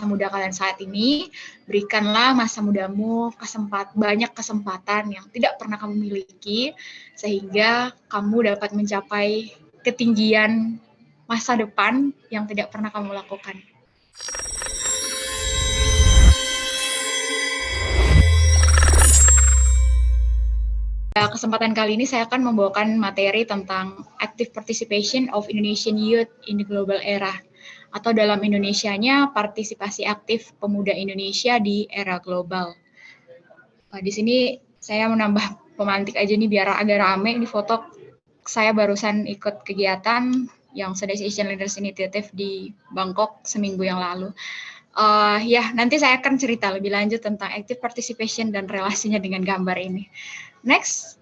muda kalian saat ini, berikanlah masa mudamu banyak kesempatan yang tidak pernah kamu miliki, sehingga kamu dapat mencapai ketinggian masa depan yang tidak pernah kamu lakukan. Kesempatan kali ini saya akan membawakan materi tentang Active Participation of Indonesian Youth in the Global Era, atau dalam Indonesianya partisipasi aktif pemuda Indonesia di era global. Di sini saya menambah pemantik aja nih biar agak rame. Di foto saya barusan ikut kegiatan yang Southeast Asian Leaders Initiative di Bangkok seminggu yang lalu. Nanti saya akan cerita lebih lanjut tentang active participation dan relasinya dengan gambar ini. Next.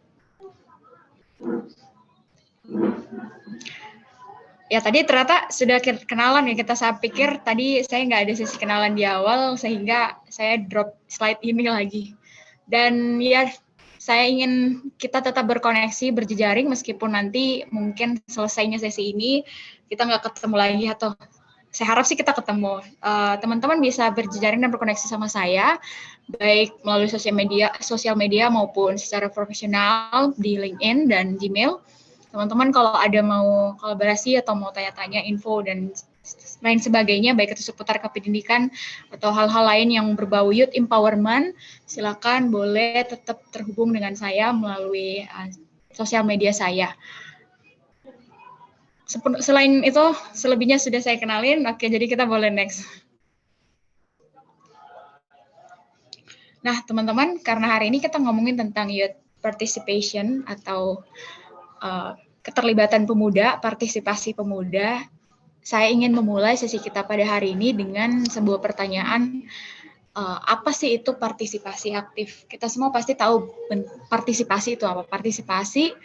Ya, tadi ternyata sudah kenalan ya kita. Saya pikir tadi saya nggak ada sesi kenalan di awal, sehingga saya drop slide ini lagi. Dan ya, saya ingin kita tetap berkoneksi, berjejaring, meskipun nanti mungkin selesainya sesi ini kita nggak ketemu lagi, atau saya harap sih kita ketemu. Teman-teman bisa berjejaring dan berkoneksi sama saya, baik melalui sosial media maupun secara profesional di LinkedIn dan Gmail. Teman-teman kalau ada mau kolaborasi atau mau tanya-tanya info dan lain sebagainya, baik itu seputar kependidikan atau hal-hal lain yang berbau youth empowerment, silakan boleh tetap terhubung dengan saya melalui sosial media saya. Selain itu, selebihnya sudah saya kenalin. Oke, jadi kita boleh next. Nah, teman-teman, karena hari ini kita ngomongin tentang youth participation atau keterlibatan pemuda, partisipasi pemuda, saya ingin memulai sesi kita pada hari ini dengan sebuah pertanyaan, apa sih itu partisipasi aktif? Kita semua pasti tahu partisipasi itu apa. Partisipasi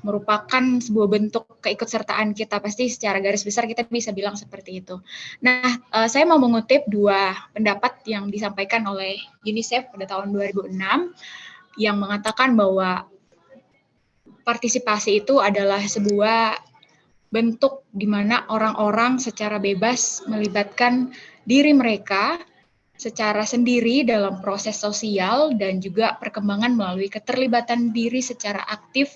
merupakan sebuah bentuk keikutsertaan kita, pasti secara garis besar kita bisa bilang seperti itu. Nah, saya mau mengutip dua pendapat yang disampaikan oleh UNICEF pada tahun 2006 yang mengatakan bahwa partisipasi itu adalah sebuah bentuk di mana orang-orang secara bebas melibatkan diri mereka secara sendiri dalam proses sosial dan juga perkembangan melalui keterlibatan diri secara aktif,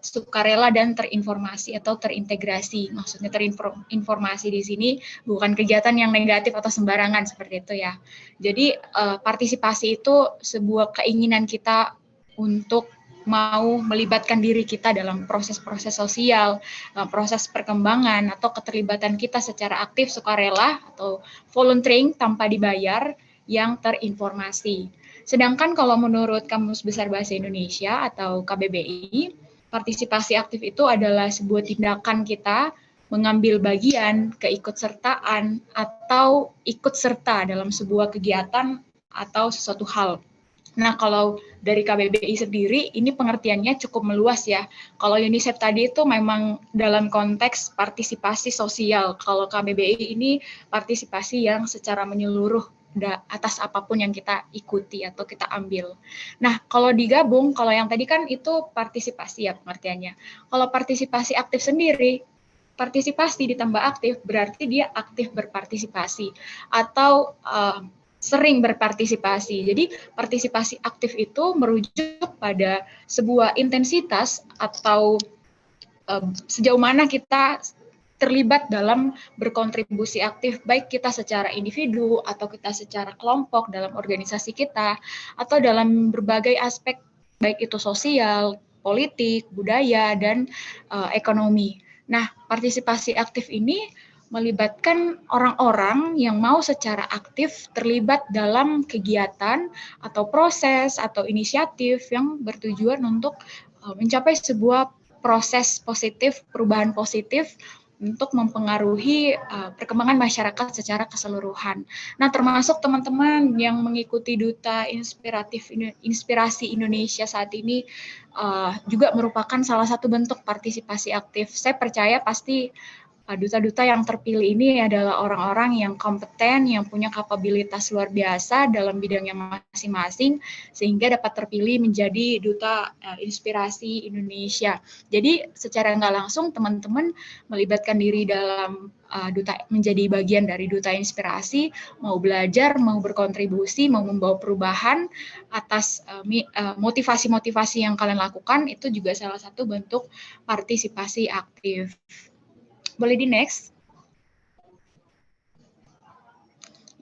sukarela dan terinformasi atau terintegrasi. Maksudnya terinformasi di sini bukan kegiatan yang negatif atau sembarangan seperti itu ya. Jadi partisipasi itu sebuah keinginan kita untuk mau melibatkan diri kita dalam proses-proses sosial, proses perkembangan atau keterlibatan kita secara aktif, sukarela atau volunteering tanpa dibayar yang terinformasi. Sedangkan kalau menurut Kamus Besar Bahasa Indonesia atau KBBI, partisipasi aktif itu adalah sebuah tindakan kita mengambil bagian, keikutsertaan, atau ikut serta dalam sebuah kegiatan atau sesuatu hal. Nah, kalau dari KBBI sendiri, ini pengertiannya cukup meluas ya. Kalau UNICEF tadi itu memang dalam konteks partisipasi sosial. Kalau KBBI ini partisipasi yang secara menyeluruh atas apapun yang kita ikuti atau kita ambil. Nah, kalau digabung, kalau yang tadi kan itu partisipasi ya pengertiannya. Kalau partisipasi aktif sendiri, partisipasi ditambah aktif berarti dia aktif berpartisipasi atau sering berpartisipasi. Jadi partisipasi aktif itu merujuk pada sebuah intensitas atau sejauh mana kita terlibat dalam berkontribusi aktif, baik kita secara individu atau kita secara kelompok dalam organisasi kita, atau dalam berbagai aspek, baik itu sosial, politik, budaya, dan ekonomi. Nah, partisipasi aktif ini melibatkan orang-orang yang mau secara aktif terlibat dalam kegiatan atau proses atau inisiatif yang bertujuan untuk mencapai sebuah proses positif, perubahan positif untuk mempengaruhi perkembangan masyarakat secara keseluruhan. Nah, termasuk teman-teman yang mengikuti Duta Inspirasi Indonesia saat ini juga merupakan salah satu bentuk partisipasi aktif. Saya percaya pasti duta-duta yang terpilih ini adalah orang-orang yang kompeten, yang punya kapabilitas luar biasa dalam bidangnya masing-masing, sehingga dapat terpilih menjadi Duta Inspirasi Indonesia. Jadi secara nggak langsung teman-teman melibatkan diri dalam menjadi bagian dari duta inspirasi, mau belajar, mau berkontribusi, mau membawa perubahan atas motivasi-motivasi yang kalian lakukan, itu juga salah satu bentuk partisipasi aktif. Boleh di next?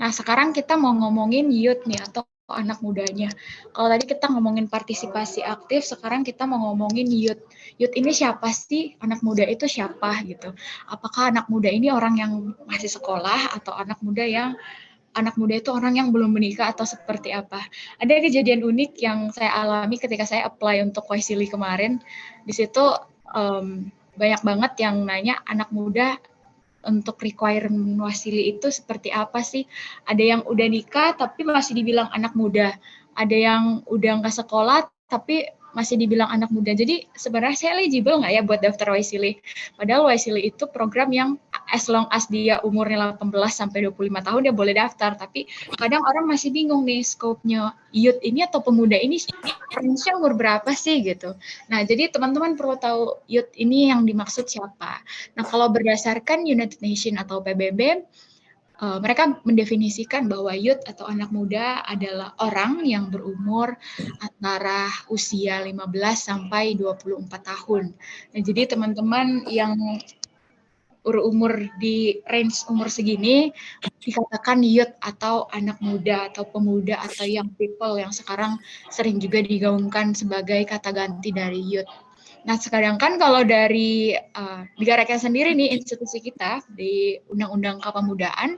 Nah, sekarang kita mau ngomongin youth nih, atau anak mudanya. Kalau tadi kita ngomongin partisipasi aktif, sekarang kita mau ngomongin youth. Youth ini siapa sih? Anak muda itu siapa gitu? Apakah anak muda ini orang yang masih sekolah, atau anak muda itu orang yang belum menikah, atau seperti apa? Ada kejadian unik yang saya alami ketika saya apply untuk Waisili kemarin. Di situ banyak banget yang nanya anak muda untuk requirement Waisili itu seperti apa sih? Ada yang udah nikah tapi masih dibilang anak muda. Ada yang udah nggak sekolah tapi masih dibilang anak muda. Jadi sebenarnya saya eligible nggak ya buat daftar Waisili? Padahal Waisili itu program yang as long as dia umurnya 18 sampai 25 tahun dia boleh daftar. Tapi kadang orang masih bingung nih scope-nya youth ini atau pemuda ini range-nya umur berapa sih gitu. Nah, jadi teman-teman perlu tahu youth ini yang dimaksud siapa. Nah, kalau berdasarkan United Nations atau PBB, mereka mendefinisikan bahwa youth atau anak muda adalah orang yang berumur antara usia 15 sampai 24 tahun. Nah, jadi teman-teman yang umur di range umur segini dikatakan youth atau anak muda atau pemuda atau young people yang sekarang sering juga digaungkan sebagai kata ganti dari youth. Nah, sedangkan kalau dari negara kita sendiri nih, institusi kita di Undang-Undang Kepemudaan,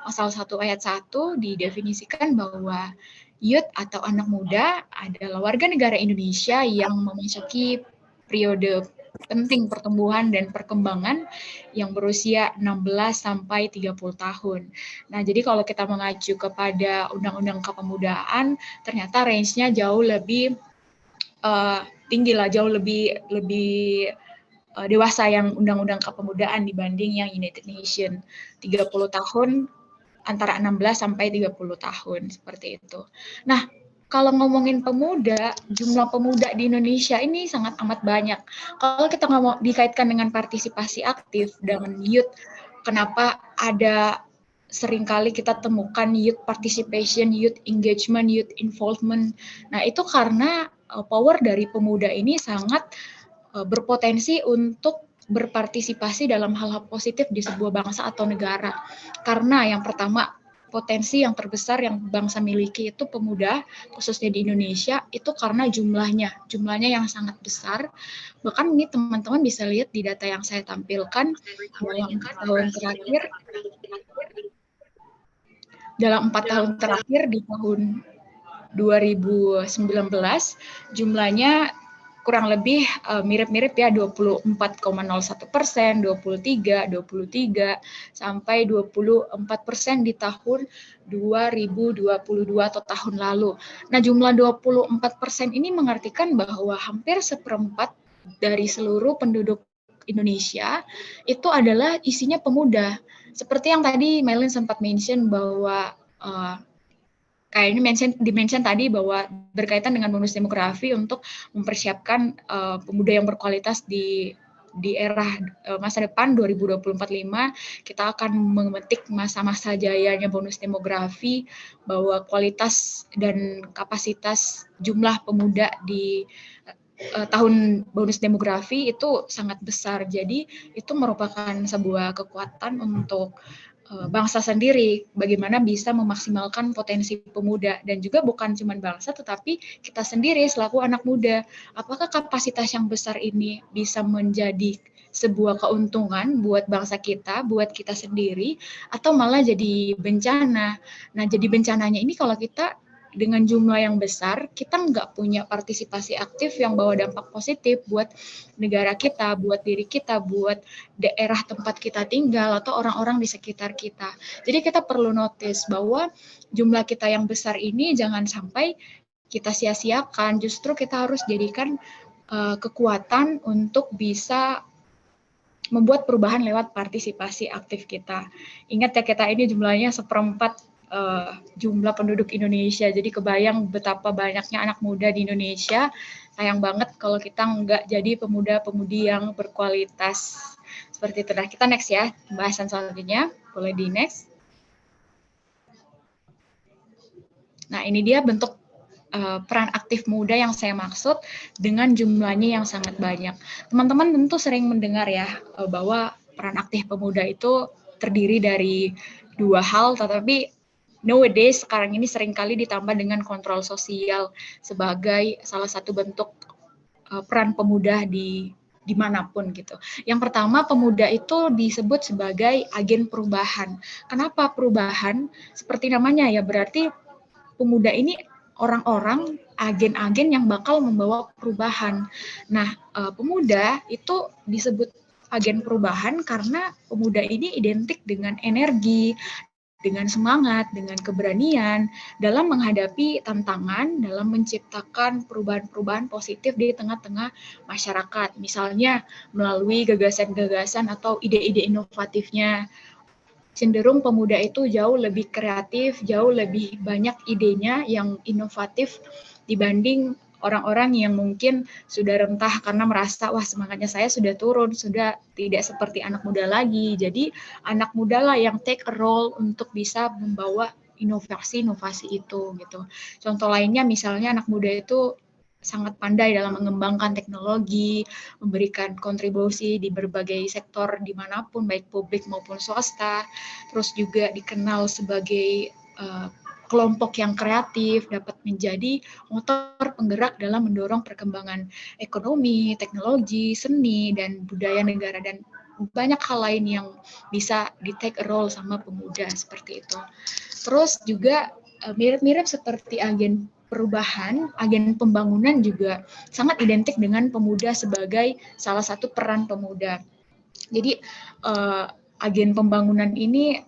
pasal 1 ayat 1 didefinisikan bahwa youth atau anak muda adalah warga negara Indonesia yang memasuki periode penting pertumbuhan dan perkembangan yang berusia 16 sampai 30 tahun. Nah, jadi kalau kita mengacu kepada Undang-Undang Kepemudaan, ternyata range-nya jauh lebih tinggi lah, jauh lebih dewasa yang Undang-Undang Kepemudaan dibanding yang United Nations. 30 tahun, antara 16 sampai 30 tahun, seperti itu. Nah, kalau ngomongin pemuda, jumlah pemuda di Indonesia ini sangat amat banyak. Kalau kita ngomong dikaitkan dengan partisipasi aktif dengan youth, kenapa ada seringkali kita temukan youth participation, youth engagement, youth involvement. Nah, itu karena power dari pemuda ini sangat berpotensi untuk berpartisipasi dalam hal-hal positif di sebuah bangsa atau negara. Karena yang pertama, potensi yang terbesar yang bangsa miliki itu pemuda, khususnya di Indonesia, itu karena jumlahnya yang sangat besar. Bahkan ini teman-teman bisa lihat di data yang saya tampilkan dalam 4 tahun terakhir di tahun 2019 jumlahnya kurang lebih mirip-mirip ya, 24,01%, 23, sampai 24% di tahun 2022 atau tahun lalu. Nah, jumlah 24% ini mengartikan bahwa hampir seperempat dari seluruh penduduk Indonesia itu adalah isinya pemuda. Seperti yang tadi Melin sempat mention bahwa kayaknya dimention tadi bahwa berkaitan dengan bonus demografi untuk mempersiapkan pemuda yang berkualitas di era masa depan 2024-5, kita akan memetik masa-masa jayanya bonus demografi, bahwa kualitas dan kapasitas jumlah pemuda di tahun bonus demografi itu sangat besar. Jadi itu merupakan sebuah kekuatan untuk bangsa sendiri, bagaimana bisa memaksimalkan potensi pemuda, dan juga bukan cuma bangsa tetapi kita sendiri selaku anak muda. Apakah kapasitas yang besar ini bisa menjadi sebuah keuntungan buat bangsa kita, buat kita sendiri, atau malah jadi bencana? Nah, jadi bencananya ini kalau kita dengan jumlah yang besar, kita nggak punya partisipasi aktif yang bawa dampak positif buat negara kita, buat diri kita, buat daerah tempat kita tinggal, atau orang-orang di sekitar kita. Jadi kita perlu notice bahwa jumlah kita yang besar ini jangan sampai kita sia-siakan, justru kita harus jadikan kekuatan untuk bisa membuat perubahan lewat partisipasi aktif kita. Ingat ya, kita ini jumlahnya seperempat jumlah penduduk Indonesia. Jadi kebayang betapa banyaknya anak muda di Indonesia. Sayang banget kalau kita nggak jadi pemuda-pemudi yang berkualitas. Seperti itu. Nah, kita next ya, pembahasan selanjutnya. Boleh di next. Nah, ini dia bentuk peran aktif muda yang saya maksud dengan jumlahnya yang sangat banyak. Teman-teman tentu sering mendengar ya bahwa peran aktif pemuda itu terdiri dari dua hal, tetapi nowadays sekarang ini seringkali ditambah dengan kontrol sosial sebagai salah satu bentuk peran pemuda dimanapun gitu. Yang pertama, pemuda itu disebut sebagai agen perubahan. Kenapa perubahan? Seperti namanya ya, berarti pemuda ini orang-orang, agen-agen yang bakal membawa perubahan. Nah, pemuda itu disebut agen perubahan karena pemuda ini identik dengan energi, dengan semangat, dengan keberanian dalam menghadapi tantangan, dalam menciptakan perubahan-perubahan positif di tengah-tengah masyarakat. Misalnya melalui gagasan-gagasan atau ide-ide inovatifnya. Cenderung pemuda itu jauh lebih kreatif, jauh lebih banyak idenya yang inovatif dibanding orang-orang yang mungkin sudah rentah karena merasa, wah semangatnya saya sudah turun, sudah tidak seperti anak muda lagi. Jadi anak muda lah yang take a role untuk bisa membawa inovasi-inovasi itu gitu. Contoh lainnya misalnya anak muda itu sangat pandai dalam mengembangkan teknologi, memberikan kontribusi di berbagai sektor dimanapun, baik publik maupun swasta, terus juga dikenal sebagai kelompok yang kreatif, dapat menjadi motor penggerak dalam mendorong perkembangan ekonomi, teknologi, seni, dan budaya negara, dan banyak hal lain yang bisa di-take a role sama pemuda seperti itu. Terus juga mirip-mirip seperti agen perubahan, agen pembangunan juga sangat identik dengan pemuda sebagai salah satu peran pemuda. Jadi agen pembangunan ini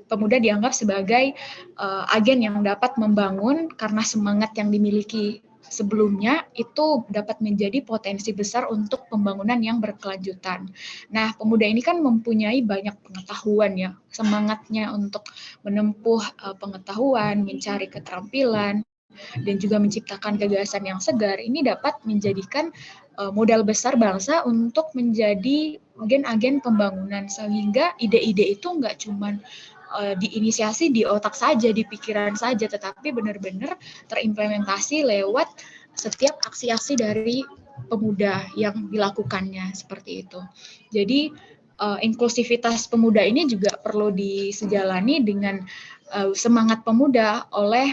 pemuda dianggap sebagai agen yang dapat membangun karena semangat yang dimiliki sebelumnya itu dapat menjadi potensi besar untuk pembangunan yang berkelanjutan. Nah, pemuda ini kan mempunyai banyak pengetahuan ya, semangatnya untuk menempuh pengetahuan, mencari keterampilan, dan juga menciptakan gagasan yang segar, ini dapat menjadikan modal besar bangsa untuk menjadi agen-agen pembangunan, sehingga ide-ide itu nggak cuma diinisiasi di otak saja, di pikiran saja, tetapi benar-benar terimplementasi lewat setiap aksi-aksi dari pemuda yang dilakukannya, seperti itu. Jadi inklusivitas pemuda ini juga perlu disejalani dengan semangat pemuda oleh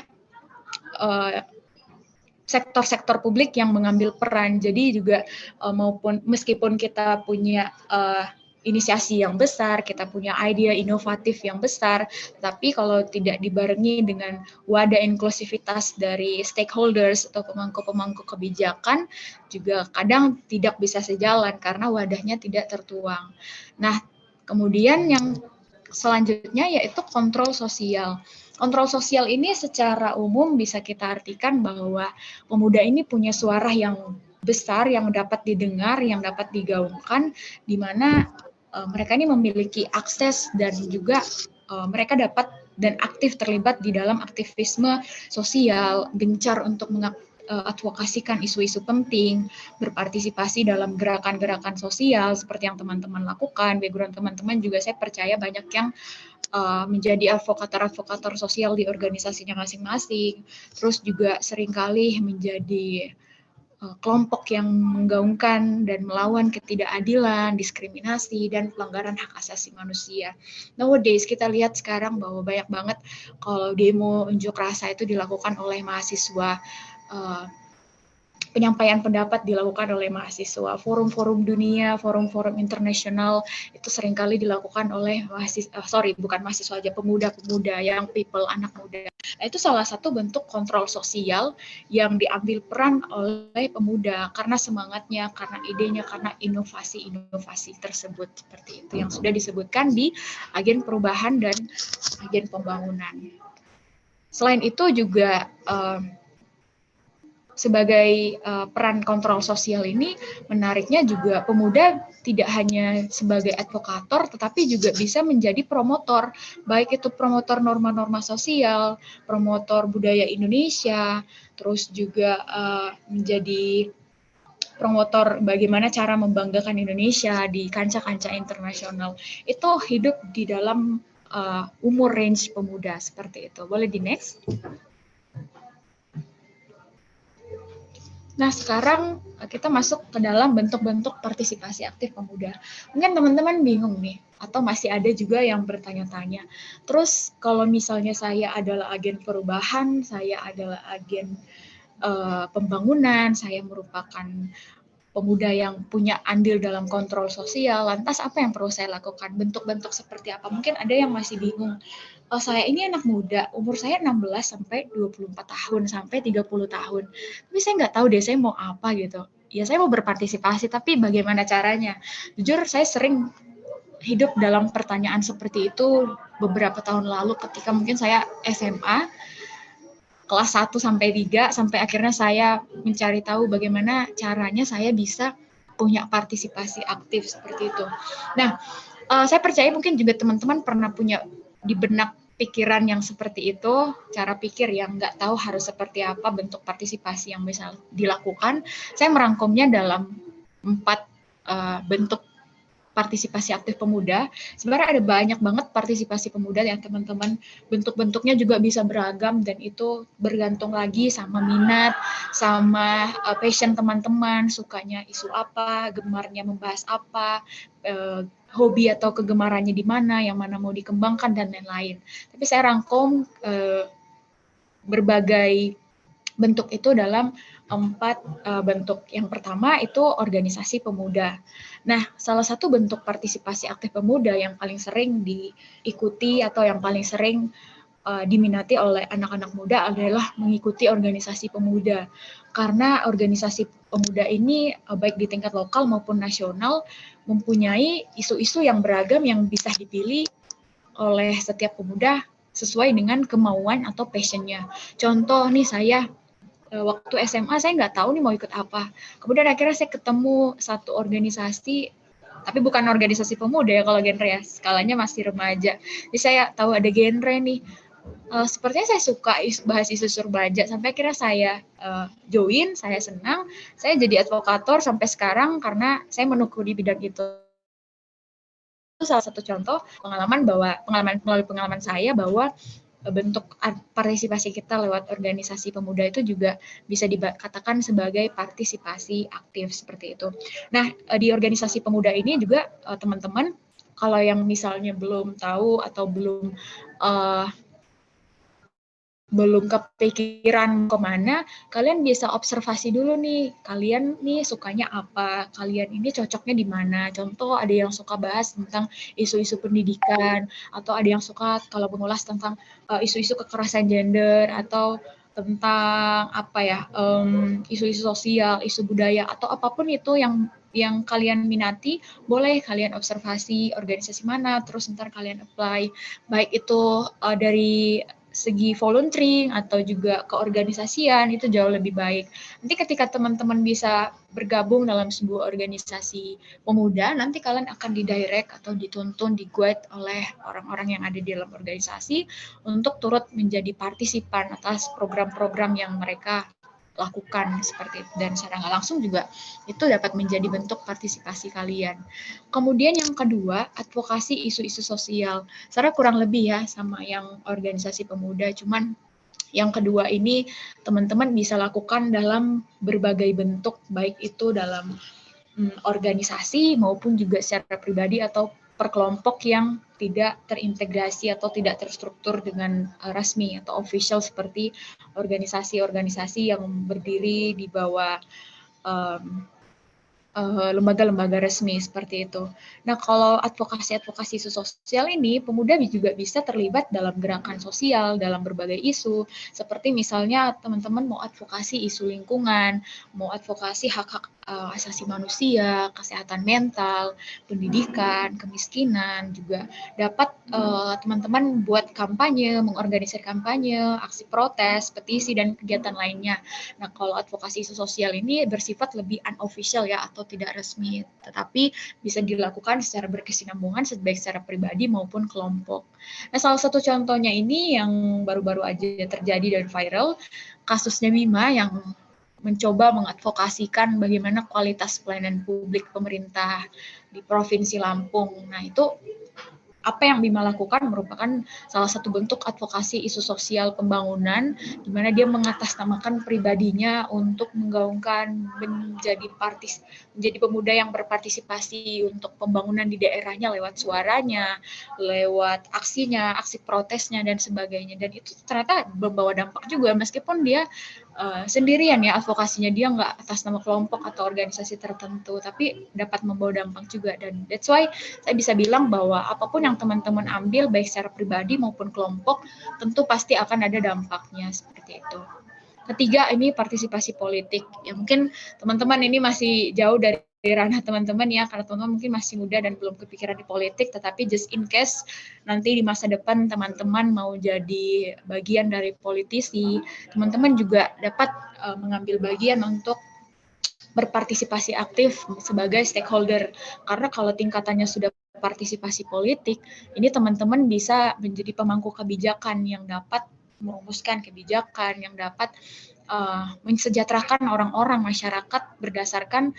sektor-sektor publik yang mengambil peran. Jadi juga maupun meskipun kita punya inisiasi yang besar, kita punya ide inovatif yang besar, tapi kalau tidak dibarengi dengan wadah inklusivitas dari stakeholders atau pemangku-pemangku kebijakan, juga kadang tidak bisa sejalan karena wadahnya tidak tertuang. Nah, kemudian yang selanjutnya yaitu kontrol sosial. Kontrol sosial ini secara umum bisa kita artikan bahwa pemuda ini punya suara yang besar, yang dapat didengar, yang dapat digaungkan, di mana mereka ini memiliki akses dan juga mereka dapat dan aktif terlibat di dalam aktivisme sosial, gencar untuk advokasikan isu-isu penting, berpartisipasi dalam gerakan-gerakan sosial seperti yang teman-teman lakukan. Background teman-teman juga saya percaya banyak yang menjadi advokator sosial di organisasinya masing-masing, terus juga seringkali menjadi kelompok yang menggaungkan dan melawan ketidakadilan, diskriminasi, dan pelanggaran hak asasi manusia. Nowadays kita lihat sekarang bahwa banyak banget kalau demo unjuk rasa itu dilakukan oleh mahasiswa, penyampaian pendapat dilakukan oleh mahasiswa, forum-forum dunia, forum-forum internasional itu seringkali dilakukan oleh mahasiswa aja, pemuda-pemuda, young people, anak muda. Nah, itu salah satu bentuk kontrol sosial yang diambil peran oleh pemuda karena semangatnya, karena idenya, karena inovasi-inovasi tersebut seperti itu yang sudah disebutkan di agen perubahan dan agen pembangunan. Selain itu juga sebagai peran kontrol sosial ini menariknya juga pemuda tidak hanya sebagai advokator tetapi juga bisa menjadi promotor, baik itu promotor norma-norma sosial, promotor budaya Indonesia, terus juga menjadi promotor bagaimana cara membanggakan Indonesia di kancah-kancah internasional. Itu hidup di dalam umur range pemuda seperti itu. Boleh di next? Nah, sekarang kita masuk ke dalam bentuk-bentuk partisipasi aktif pemuda. Mungkin teman-teman bingung nih, atau masih ada juga yang bertanya-tanya. Terus kalau misalnya saya adalah agen perubahan, saya adalah agen pembangunan, saya merupakan pemuda yang punya andil dalam kontrol sosial, lantas apa yang perlu saya lakukan? Bentuk-bentuk seperti apa? Mungkin ada yang masih bingung. Oh, saya ini anak muda, umur saya 16 sampai 24 tahun, sampai 30 tahun. Tapi saya nggak tahu deh saya mau apa gitu. Ya saya mau berpartisipasi, tapi bagaimana caranya? Jujur saya sering hidup dalam pertanyaan seperti itu beberapa tahun lalu ketika mungkin saya SMA, kelas 1 sampai 3, sampai akhirnya saya mencari tahu bagaimana caranya saya bisa punya partisipasi aktif seperti itu. Nah, saya percaya mungkin juga teman-teman pernah punya di benak pikiran yang seperti itu, cara pikir yang nggak tahu harus seperti apa bentuk partisipasi yang bisa dilakukan. Saya merangkumnya dalam 4 bentuk partisipasi aktif pemuda. Sebenarnya ada banyak banget partisipasi pemuda yang teman-teman, bentuk-bentuknya juga bisa beragam dan itu bergantung lagi sama minat, sama passion teman-teman, sukanya isu apa, gemarnya membahas apa, hobi atau kegemarannya di mana, yang mana mau dikembangkan dan lain-lain. Tapi saya rangkum berbagai bentuk itu dalam 4 bentuk. Yang pertama itu organisasi pemuda. Nah, salah satu bentuk partisipasi aktif pemuda yang paling sering diikuti atau yang paling sering diminati oleh anak-anak muda adalah mengikuti organisasi pemuda. Karena organisasi pemuda ini baik di tingkat lokal maupun nasional mempunyai isu-isu yang beragam yang bisa dipilih oleh setiap pemuda sesuai dengan kemauan atau passion-nya. Contoh nih, saya waktu SMA saya nggak tahu nih mau ikut apa. Kemudian akhirnya saya ketemu satu organisasi, tapi bukan organisasi pemuda ya kalau genre ya, skalanya masih remaja. Jadi saya tahu ada genre nih. Sepertinya saya suka bahas isu remaja, sampai akhirnya saya join, saya senang, saya jadi advokator sampai sekarang karena saya menekuni bidang itu. Itu salah satu contoh melalui pengalaman saya bahwa bentuk partisipasi kita lewat organisasi pemuda itu juga bisa dikatakan sebagai partisipasi aktif seperti itu. Nah, di organisasi pemuda ini juga teman-teman, kalau yang misalnya belum tahu atau belum kepikiran kemana, kalian bisa observasi dulu nih, kalian nih sukanya apa, kalian ini cocoknya di mana. Contoh ada yang suka bahas tentang isu-isu pendidikan, atau ada yang suka kalau mengulas tentang isu-isu kekerasan gender, atau tentang apa ya, isu-isu sosial, isu budaya, atau apapun itu yang kalian minati, boleh kalian observasi organisasi mana, terus ntar kalian apply, baik itu dari segi volunteering atau juga keorganisasian, itu jauh lebih baik. Nanti ketika teman-teman bisa bergabung dalam sebuah organisasi pemuda, nanti kalian akan didirect atau dituntun, diguide oleh orang-orang yang ada di dalam organisasi untuk turut menjadi partisipan atas program-program yang mereka lakukan seperti itu, dan secara nggak langsung juga itu dapat menjadi bentuk partisipasi kalian. Kemudian yang kedua, advokasi isu-isu sosial. Secara kurang lebih ya sama yang organisasi pemuda, cuman yang kedua ini teman-teman bisa lakukan dalam berbagai bentuk, baik itu dalam organisasi maupun juga secara pribadi atau per kelompok yang tidak terintegrasi atau tidak terstruktur dengan resmi atau official seperti organisasi-organisasi yang berdiri di bawah lembaga-lembaga resmi seperti itu. Nah, kalau advokasi isu sosial ini, pemuda juga bisa terlibat dalam gerakan sosial, dalam berbagai isu, seperti misalnya teman-teman mau advokasi isu lingkungan, mau advokasi hak-hak asasi manusia, kesehatan mental, pendidikan, kemiskinan, juga dapat teman-teman buat kampanye, mengorganisir kampanye, aksi protes, petisi, dan kegiatan lainnya. Nah, kalau advokasi isu sosial ini bersifat lebih unofficial ya, atau tidak resmi, tetapi bisa dilakukan secara berkesinambungan baik secara pribadi maupun kelompok. Nah, salah satu contohnya ini yang baru-baru aja terjadi dan viral, kasusnya Bima yang mencoba mengadvokasikan bagaimana kualitas pelayanan publik pemerintah di Provinsi Lampung. Nah, itu apa yang Bima lakukan merupakan salah satu bentuk advokasi isu sosial pembangunan, di mana dia mengatasnamakan pribadinya untuk menggaungkan menjadi pemuda yang berpartisipasi untuk pembangunan di daerahnya lewat suaranya, lewat aksinya, aksi protesnya dan sebagainya. Dan itu ternyata membawa dampak juga meskipun dia sendirian ya advokasinya, dia nggak atas nama kelompok atau organisasi tertentu, tapi dapat membawa dampak juga. Dan that's why saya bisa bilang bahwa apapun yang teman-teman ambil baik secara pribadi maupun kelompok tentu pasti akan ada dampaknya seperti itu. Ketiga, ini partisipasi politik. Ya mungkin teman-teman ini masih jauh dari ranah teman-teman ya, karena teman-teman mungkin masih muda dan belum kepikiran di politik, tetapi just in case nanti di masa depan teman-teman mau jadi bagian dari politisi, teman-teman juga dapat mengambil bagian untuk berpartisipasi aktif sebagai stakeholder. Karena kalau tingkatannya sudah partisipasi politik, ini teman-teman bisa menjadi pemangku kebijakan yang dapat merumuskan kebijakan, yang dapat mensejahterakan orang-orang masyarakat berdasarkan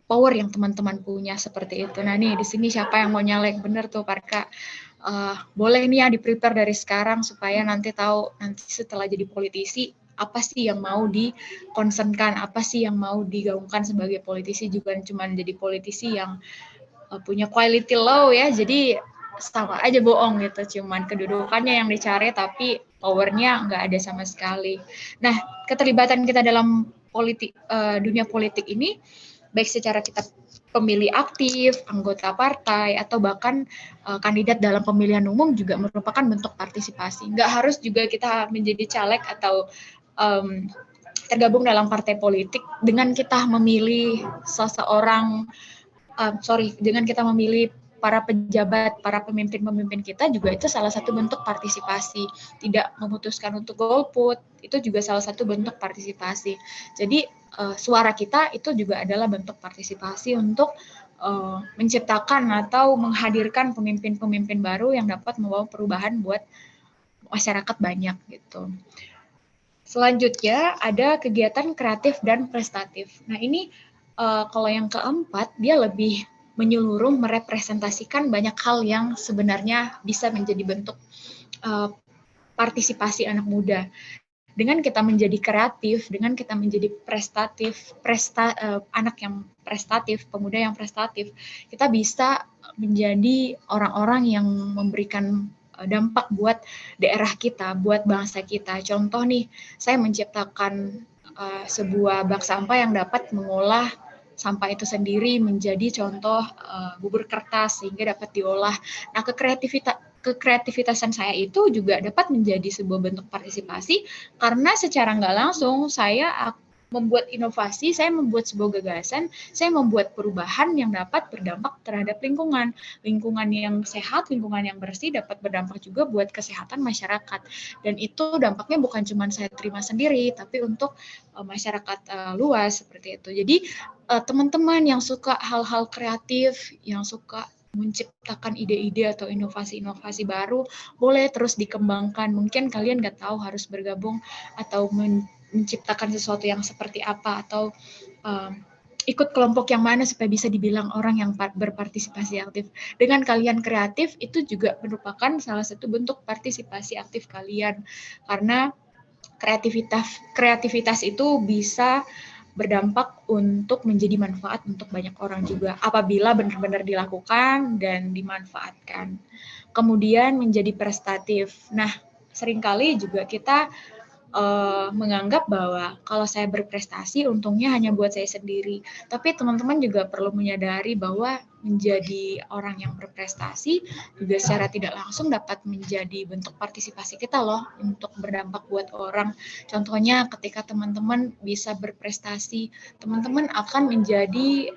power yang teman-teman punya seperti itu. Nah nih di sini siapa yang mau nyalek, bener tuh Parka. Boleh nih ya di-prepare dari sekarang supaya nanti tahu nanti setelah jadi politisi apa sih yang mau dikonsenkan, apa sih yang mau digaungkan sebagai politisi, juga cuma jadi politisi yang punya quality low ya, jadi sama aja bohong gitu, cuman kedudukannya yang dicari tapi powernya nggak ada sama sekali. Nah, keterlibatan kita dalam dunia politik ini, baik secara kita pemilih aktif, anggota partai, atau bahkan kandidat dalam pemilihan umum juga merupakan bentuk partisipasi. Nggak harus juga kita menjadi caleg atau tergabung dalam partai politik. Dengan kita memilih seseorang, dengan kita memilih para pejabat, para pemimpin-pemimpin kita juga itu salah satu bentuk partisipasi. Tidak memutuskan untuk golput, itu juga salah satu bentuk partisipasi. Jadi suara kita itu juga adalah bentuk partisipasi untuk menciptakan atau menghadirkan pemimpin-pemimpin baru yang dapat membawa perubahan buat masyarakat banyak gitu. Selanjutnya ada kegiatan kreatif dan prestatif. Nah ini kalau yang keempat, dia lebih menyeluruh merepresentasikan banyak hal yang sebenarnya bisa menjadi bentuk partisipasi anak muda. Dengan kita menjadi kreatif, dengan kita menjadi anak yang prestatif, pemuda yang prestatif, kita bisa menjadi orang-orang yang memberikan dampak buat daerah kita, buat bangsa kita. Contoh nih, saya menciptakan sebuah bak sampah yang dapat mengolah sampah itu sendiri menjadi contoh bubur kertas sehingga dapat diolah. Nah, kekreativitasan saya itu juga dapat menjadi sebuah bentuk partisipasi karena secara nggak langsung saya membuat inovasi, saya membuat sebuah gagasan, saya membuat perubahan yang dapat berdampak terhadap lingkungan. Lingkungan yang sehat, lingkungan yang bersih dapat berdampak juga buat kesehatan masyarakat. Dan itu dampaknya bukan cuma saya terima sendiri, tapi untuk masyarakat luas seperti itu. Jadi teman-teman yang suka hal-hal kreatif, yang suka menciptakan ide-ide atau inovasi-inovasi baru, boleh terus dikembangkan. Mungkin kalian nggak tahu harus bergabung atau menciptakan sesuatu yang seperti apa, atau ikut kelompok yang mana supaya bisa dibilang orang yang berpartisipasi aktif. Dengan kalian kreatif, itu juga merupakan salah satu bentuk partisipasi aktif kalian. Karena kreativitas itu bisa berdampak untuk menjadi manfaat untuk banyak orang juga apabila benar-benar dilakukan dan dimanfaatkan. Kemudian menjadi prestatif. Nah, seringkali juga kita menganggap bahwa kalau saya berprestasi untungnya hanya buat saya sendiri. Tapi teman-teman juga perlu menyadari bahwa menjadi orang yang berprestasi juga secara tidak langsung dapat menjadi bentuk partisipasi kita loh untuk berdampak buat orang. Contohnya ketika teman-teman bisa berprestasi, teman-teman akan menjadi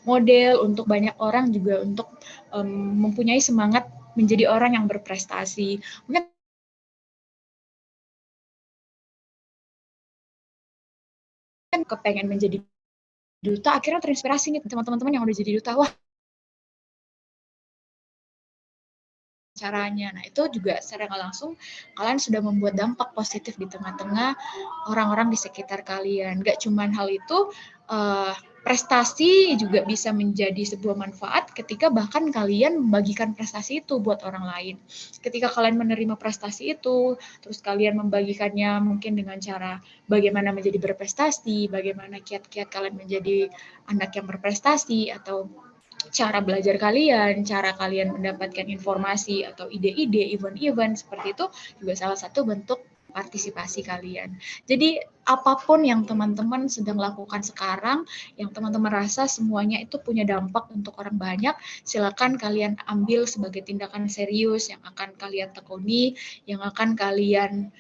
model untuk banyak orang juga untuk mempunyai semangat menjadi orang yang berprestasi. Mungkin kepengen menjadi duta, akhirnya terinspirasi nih teman-teman yang udah jadi duta, wah caranya. Nah, itu juga secara nggak langsung kalian sudah membuat dampak positif di tengah-tengah orang-orang di sekitar kalian. Nggak cuman hal itu, prestasi juga bisa menjadi sebuah manfaat ketika bahkan kalian membagikan prestasi itu buat orang lain. Ketika kalian menerima prestasi itu, terus kalian membagikannya mungkin dengan cara bagaimana menjadi berprestasi, bagaimana kiat-kiat kalian menjadi anak yang berprestasi, atau cara belajar kalian, cara kalian mendapatkan informasi atau ide-ide, event-event seperti itu juga salah satu bentuk partisipasi kalian. Jadi apapun yang teman-teman sedang lakukan sekarang, yang teman-teman rasa semuanya itu punya dampak untuk orang banyak, silakan kalian ambil sebagai tindakan serius yang akan kalian tekuni, yang akan kalian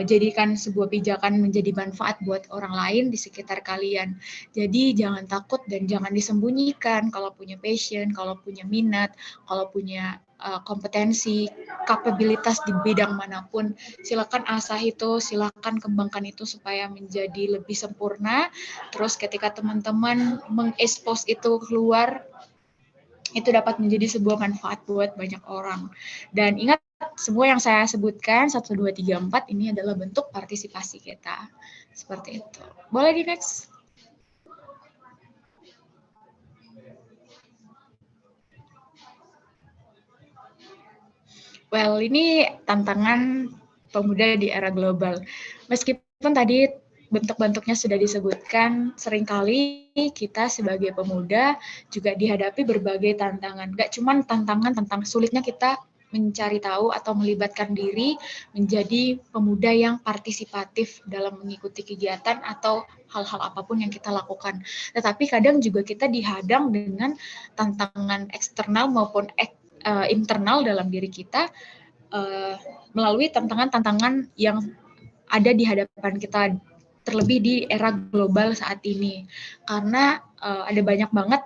jadikan sebuah pijakan menjadi manfaat buat orang lain di sekitar kalian. Jadi jangan takut dan jangan disembunyikan kalau punya passion, kalau punya minat, kalau punya kompetensi, kapabilitas di bidang manapun. Silakan asah itu, silakan kembangkan itu supaya menjadi lebih sempurna. Terus ketika teman-teman mengekspos itu keluar, itu dapat menjadi sebuah manfaat buat banyak orang. Dan ingat, semua yang saya sebutkan 1, 2, 3, 4 ini adalah bentuk partisipasi kita. Seperti itu. Boleh di next? Well, ini tantangan pemuda di era global. Meskipun tadi bentuk-bentuknya sudah disebutkan, seringkali kita sebagai pemuda juga dihadapi berbagai tantangan. Gak cuma tantangan tentang sulitnya kita mencari tahu atau melibatkan diri menjadi pemuda yang partisipatif dalam mengikuti kegiatan atau hal-hal apapun yang kita lakukan. Tetapi kadang juga kita dihadang dengan tantangan eksternal maupun internal dalam diri kita melalui tantangan-tantangan yang ada di hadapan kita, terlebih di era global saat ini. Karena ada banyak banget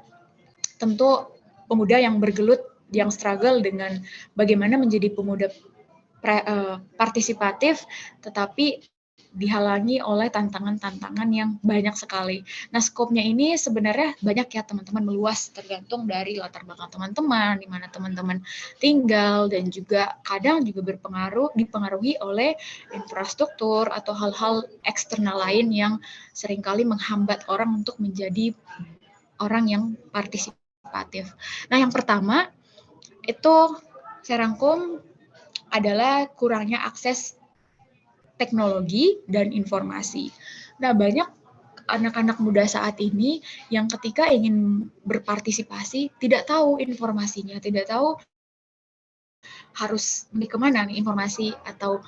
tentu pemuda yang bergelut, yang struggle dengan bagaimana menjadi pemuda partisipatif, tetapi dihalangi oleh tantangan-tantangan yang banyak sekali. Nah, skopnya ini sebenarnya banyak ya teman-teman, meluas tergantung dari latar belakang teman-teman, di mana teman-teman tinggal, dan juga kadang juga dipengaruhi oleh infrastruktur atau hal-hal eksternal lain yang seringkali menghambat orang untuk menjadi orang yang partisipatif. Nah, yang pertama itu saya rangkum adalah kurangnya akses teknologi dan informasi. Nah, banyak anak-anak muda saat ini yang ketika ingin berpartisipasi tidak tahu informasinya, tidak tahu harus kemana nih informasi atau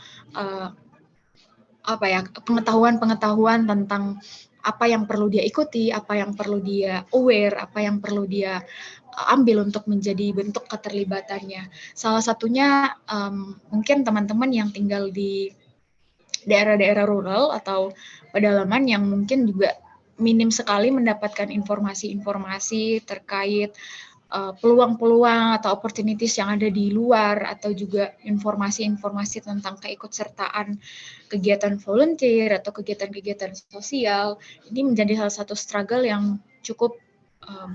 pengetahuan tentang apa yang perlu dia ikuti, apa yang perlu dia aware, apa yang perlu dia ambil untuk menjadi bentuk keterlibatannya. Salah satunya mungkin teman-teman yang tinggal di daerah-daerah rural atau pedalaman yang mungkin juga minim sekali mendapatkan informasi-informasi terkait peluang-peluang atau opportunities yang ada di luar, atau juga informasi-informasi tentang keikutsertaan kegiatan volunteer atau kegiatan-kegiatan sosial. Ini menjadi salah satu struggle yang cukup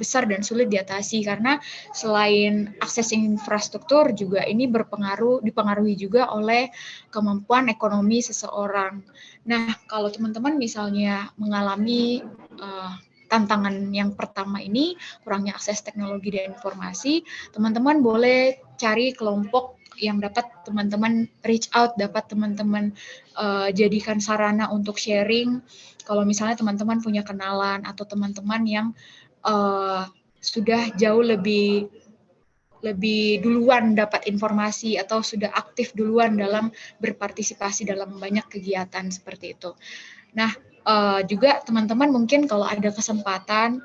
besar dan sulit diatasi, karena selain akses infrastruktur juga ini dipengaruhi juga oleh kemampuan ekonomi seseorang. Nah, kalau teman-teman misalnya mengalami tantangan yang pertama ini, kurangnya akses teknologi dan informasi, teman-teman boleh cari kelompok yang dapat teman-teman reach out, dapat teman-teman jadikan sarana untuk sharing. Kalau misalnya teman-teman punya kenalan atau teman-teman yang sudah jauh lebih duluan dapat informasi atau sudah aktif duluan dalam berpartisipasi dalam banyak kegiatan seperti itu. Nah, juga teman-teman mungkin kalau ada kesempatan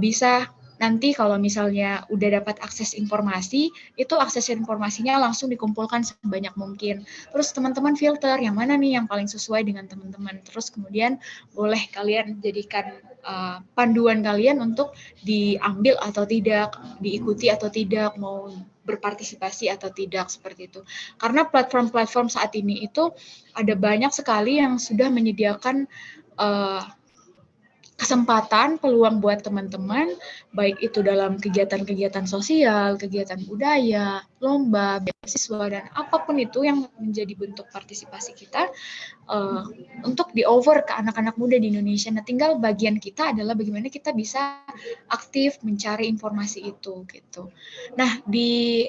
bisa nanti kalau misalnya udah dapat akses informasi, itu akses informasinya langsung dikumpulkan sebanyak mungkin. Terus teman-teman filter yang mana nih yang paling sesuai dengan teman-teman. Terus kemudian boleh kalian jadikan panduan kalian untuk diambil atau tidak, diikuti atau tidak, mau berpartisipasi atau tidak, seperti itu. Karena platform-platform saat ini itu ada banyak sekali yang sudah menyediakan kesempatan, peluang buat teman-teman, baik itu dalam kegiatan-kegiatan sosial, kegiatan budaya, lomba, beasiswa, dan apapun itu yang menjadi bentuk partisipasi kita untuk di-over ke anak-anak muda di Indonesia. Nah, tinggal bagian kita adalah bagaimana kita bisa aktif mencari informasi itu, gitu. Nah, di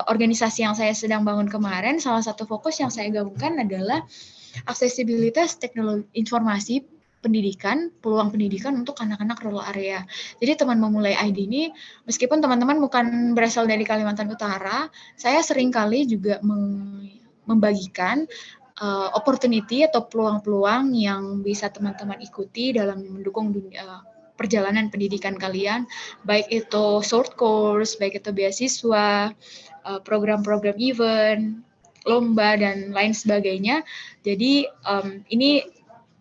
organisasi yang saya sedang bangun kemarin, salah satu fokus yang saya gabungkan adalah aksesibilitas teknologi informasi pendidikan, peluang pendidikan untuk anak-anak rural area. Jadi teman memulai ID ini, meskipun teman-teman bukan berasal dari Kalimantan Utara, saya seringkali juga membagikan opportunity atau peluang-peluang yang bisa teman-teman ikuti dalam mendukung dunia perjalanan pendidikan kalian, baik itu short course, baik itu beasiswa, program-program event, lomba, dan lain sebagainya. Jadi ini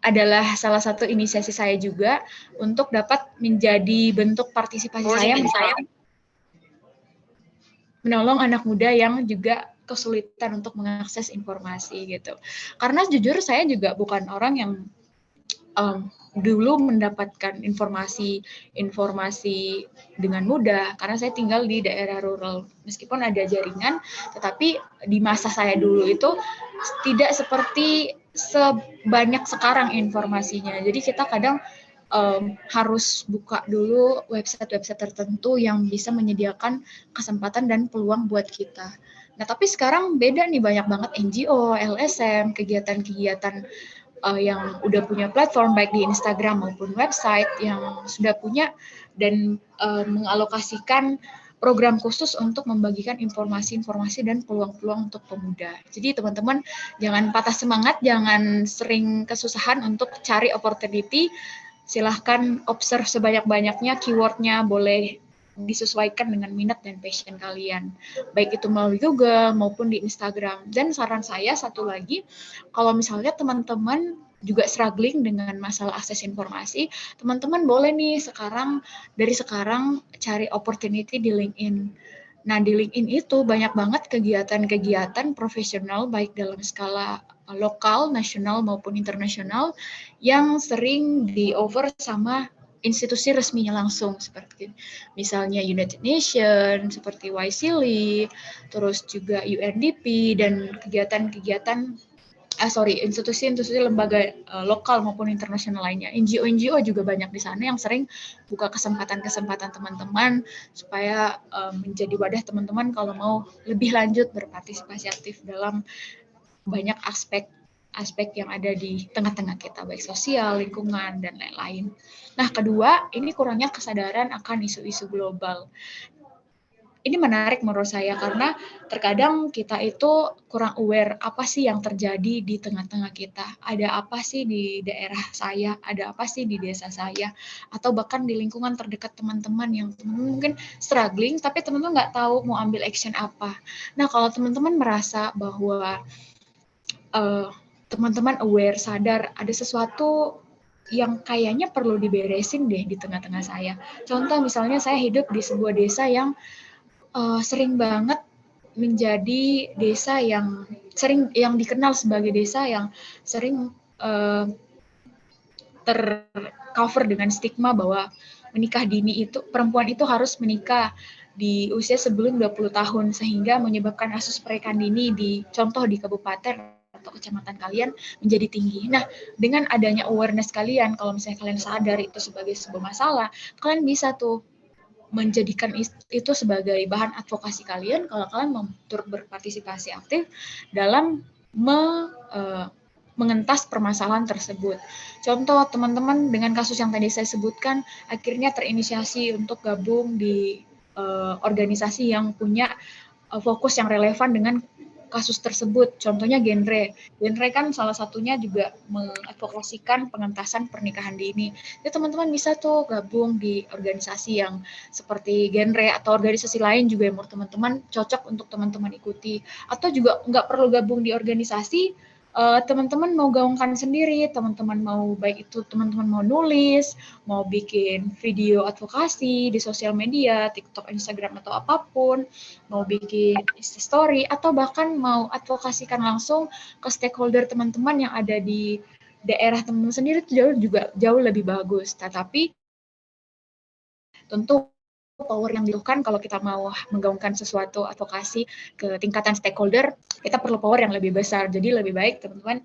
adalah salah satu inisiasi saya juga untuk dapat menjadi bentuk partisipasi saya menolong anak muda yang juga kesulitan untuk mengakses informasi gitu. Karena jujur saya juga bukan orang yang dulu mendapatkan informasi dengan mudah karena saya tinggal di daerah rural. Meskipun ada jaringan, tetapi di masa saya dulu itu tidak seperti sebanyak sekarang informasinya. Jadi kita kadang harus buka dulu website-website tertentu yang bisa menyediakan kesempatan dan peluang buat kita. Nah, tapi sekarang beda nih, banyak banget NGO, LSM, kegiatan-kegiatan yang udah punya platform baik di Instagram maupun website yang sudah punya dan mengalokasikan program khusus untuk membagikan informasi-informasi dan peluang-peluang untuk pemuda. Jadi teman-teman jangan patah semangat, jangan sering kesusahan untuk cari opportunity. Silahkan observe sebanyak-banyaknya, keywordnya boleh disesuaikan dengan minat dan passion kalian, baik itu melalui Google maupun di Instagram. Dan saran saya satu lagi, kalau misalnya teman-teman juga struggling dengan masalah akses informasi, teman-teman boleh nih dari sekarang cari opportunity di LinkedIn. Nah, di LinkedIn itu banyak banget kegiatan-kegiatan profesional baik dalam skala lokal, nasional maupun internasional yang sering di-over sama institusi resminya langsung, seperti misalnya United Nations, seperti YSEALI, terus juga UNDP, dan kegiatan-kegiatan institusi-institusi lembaga lokal maupun internasional lainnya. NGO juga banyak di sana yang sering buka kesempatan-kesempatan teman-teman supaya menjadi wadah teman-teman kalau mau lebih lanjut berpartisipasi aktif dalam banyak aspek yang ada di tengah-tengah kita, baik sosial, lingkungan, dan lain-lain. Nah, kedua, ini kurangnya kesadaran akan isu-isu global. Ini menarik menurut saya karena terkadang kita itu kurang aware apa sih yang terjadi di tengah-tengah kita. Ada apa sih di daerah saya, ada apa sih di desa saya, atau bahkan di lingkungan terdekat teman-teman yang teman-teman mungkin struggling, tapi teman-teman nggak tahu mau ambil action apa. Nah, kalau teman-teman merasa bahwa teman-teman aware, sadar ada sesuatu yang kayaknya perlu diberesin deh di tengah-tengah saya. Contoh misalnya saya hidup di sebuah desa yang sering banget menjadi desa yang dikenal sebagai desa yang sering tercover dengan stigma bahwa menikah dini itu, perempuan itu harus menikah di usia sebelum 20 tahun sehingga menyebabkan kasus pernikahan dini di kabupaten atau kecamatan kalian menjadi tinggi. Nah, dengan adanya awareness kalian, kalau misalnya kalian sadar itu sebagai sebuah masalah, kalian bisa tuh menjadikan itu sebagai bahan advokasi kalian kalau kalian mau turut berpartisipasi aktif dalam mengentas permasalahan tersebut. Contoh, teman-teman dengan kasus yang tadi saya sebutkan akhirnya terinisiasi untuk gabung di organisasi yang punya fokus yang relevan dengan kasus tersebut. Contohnya Genre. Genre kan salah satunya juga mengadvokasikan pengentasan pernikahan dini. Jadi teman-teman bisa tuh gabung di organisasi yang seperti Genre atau organisasi lain juga yang menurut teman-teman cocok untuk teman-teman ikuti. Atau juga nggak perlu gabung di organisasi, teman-teman mau gaungkan sendiri, teman-teman mau baik itu teman-teman mau nulis, mau bikin video advokasi di sosial media, TikTok, Instagram atau apapun, mau bikin story atau bahkan mau advokasikan langsung ke stakeholder teman-teman yang ada di daerah teman sendiri itu jauh lebih bagus. Tetapi tentu power yang dibutuhkan kalau kita mau menggaungkan sesuatu advokasi ke tingkatan stakeholder, kita perlu power yang lebih besar. Jadi lebih baik teman-teman,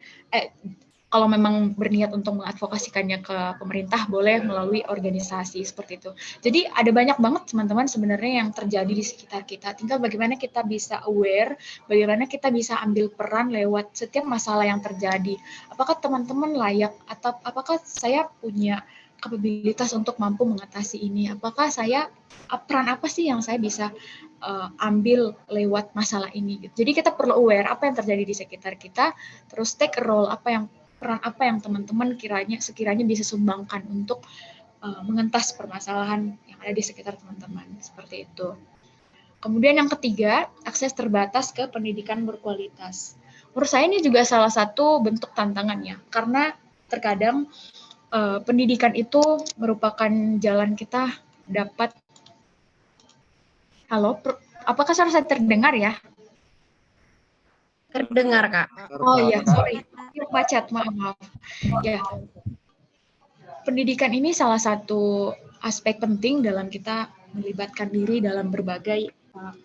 kalau memang berniat untuk mengadvokasikannya ke pemerintah, boleh melalui organisasi seperti itu. Jadi ada banyak banget teman-teman sebenarnya yang terjadi di sekitar kita. Tinggal bagaimana kita bisa aware, bagaimana kita bisa ambil peran lewat setiap masalah yang terjadi. Apakah teman-teman layak, atau apakah saya punya kapabilitas untuk mampu mengatasi ini? Apakah peran apa sih yang saya bisa ambil lewat masalah ini? Jadi kita perlu aware apa yang terjadi di sekitar kita, terus take a role, peran apa yang teman-teman sekiranya bisa sumbangkan untuk mengentas permasalahan yang ada di sekitar teman-teman, seperti itu. Kemudian yang ketiga, akses terbatas ke pendidikan berkualitas. Menurut saya ini juga salah satu bentuk tantangannya, karena terkadang pendidikan itu merupakan jalan kita dapat. Halo, apakah suara saya terdengar ya? Terdengar, Kak. Oh iya, sorry. Macet, maaf. Ya, pendidikan ini salah satu aspek penting dalam kita melibatkan diri dalam berbagai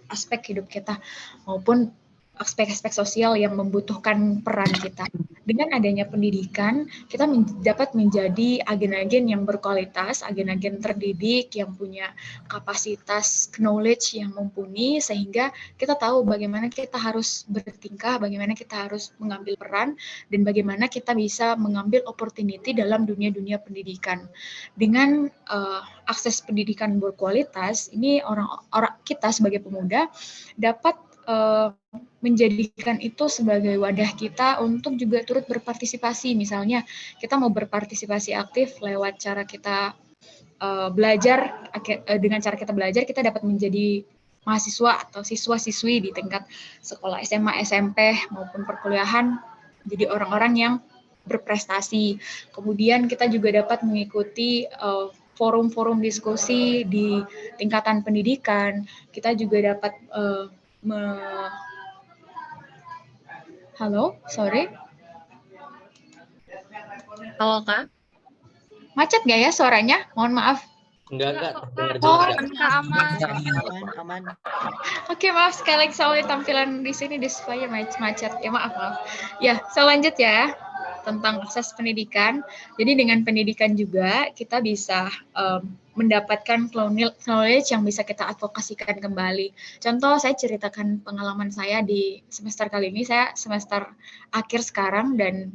aspek hidup kita, maupun aspek-aspek sosial yang membutuhkan peran kita. Dengan adanya pendidikan, kita dapat menjadi agen-agen yang berkualitas, agen-agen terdidik yang punya kapasitas knowledge yang mumpuni, sehingga kita tahu bagaimana kita harus bertingkah, bagaimana kita harus mengambil peran, dan bagaimana kita bisa mengambil opportunity dalam dunia-dunia pendidikan. Dengan akses pendidikan berkualitas, ini orang kita sebagai pemuda dapat menjadikan itu sebagai wadah kita untuk juga turut berpartisipasi. Misalnya kita mau berpartisipasi aktif lewat cara kita belajar, dengan cara kita belajar kita dapat menjadi mahasiswa atau siswa-siswi di tingkat sekolah SMA, SMP maupun perkuliahan, jadi orang-orang yang berprestasi. Kemudian kita juga dapat mengikuti forum-forum diskusi di tingkatan pendidikan. Kita juga dapat Halo, sorry. Halo, Kak. Macet nggak ya suaranya? Mohon maaf. Enggak, dengar Aman. aman. Oke, maaf sekali lagi soalnya tampilan di sini displaynya macet. Ya maaf. Ya, saya lanjut ya tentang akses pendidikan. Jadi dengan pendidikan juga kita bisa mendapatkan knowledge yang bisa kita advokasikan kembali. Contoh, saya ceritakan pengalaman saya di semester kali ini. Saya semester akhir sekarang dan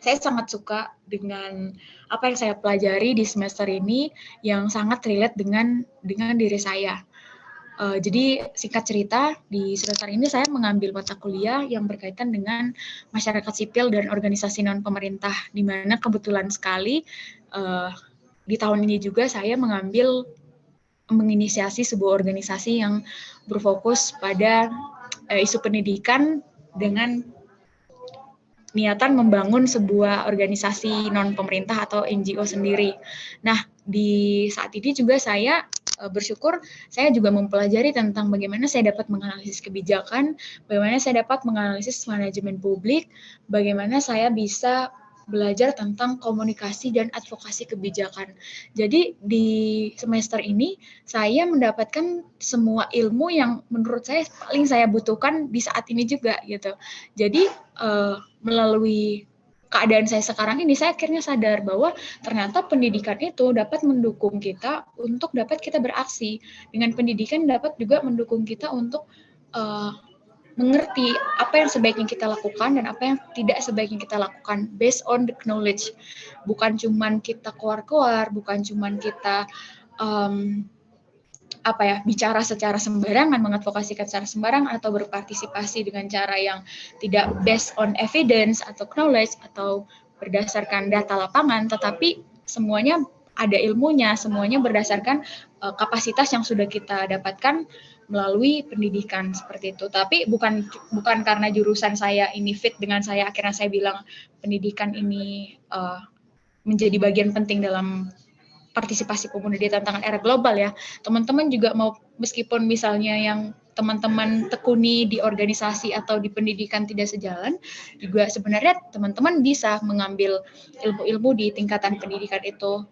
saya sangat suka dengan apa yang saya pelajari di semester ini yang sangat relate dengan diri saya. Jadi singkat cerita, di semester ini saya mengambil mata kuliah yang berkaitan dengan masyarakat sipil dan organisasi non-pemerintah, di mana kebetulan sekali di tahun ini juga saya menginisiasi sebuah organisasi yang berfokus pada isu pendidikan dengan niatan membangun sebuah organisasi non-pemerintah atau NGO sendiri. Nah, di saat ini juga saya bersyukur saya juga mempelajari tentang bagaimana saya dapat menganalisis kebijakan, bagaimana saya dapat menganalisis manajemen publik, bagaimana saya bisa belajar tentang komunikasi dan advokasi kebijakan. Jadi di semester ini saya mendapatkan semua ilmu yang menurut saya paling saya butuhkan di saat ini juga gitu. Jadi melalui keadaan saya sekarang ini, saya akhirnya sadar bahwa ternyata pendidikan itu dapat mendukung kita untuk dapat kita beraksi. Dengan pendidikan dapat juga mendukung kita untuk mengerti apa yang sebaiknya kita lakukan dan apa yang tidak sebaiknya kita lakukan based on the knowledge. Bukan cuman kita keluar-keluar, bukan cuman kita bicara secara sembarangan, mengadvokasikan secara sembarangan atau berpartisipasi dengan cara yang tidak based on evidence atau knowledge atau berdasarkan data lapangan, tetapi semuanya ada ilmunya, semuanya berdasarkan kapasitas yang sudah kita dapatkan melalui pendidikan seperti itu. Tapi bukan karena jurusan saya ini fit dengan saya, akhirnya saya bilang pendidikan ini menjadi bagian penting dalam partisipasi pemuda di tantangan era global ya. Teman-teman juga mau, meskipun misalnya yang teman-teman tekuni di organisasi atau di pendidikan tidak sejalan, juga sebenarnya teman-teman bisa mengambil ilmu-ilmu di tingkatan pendidikan itu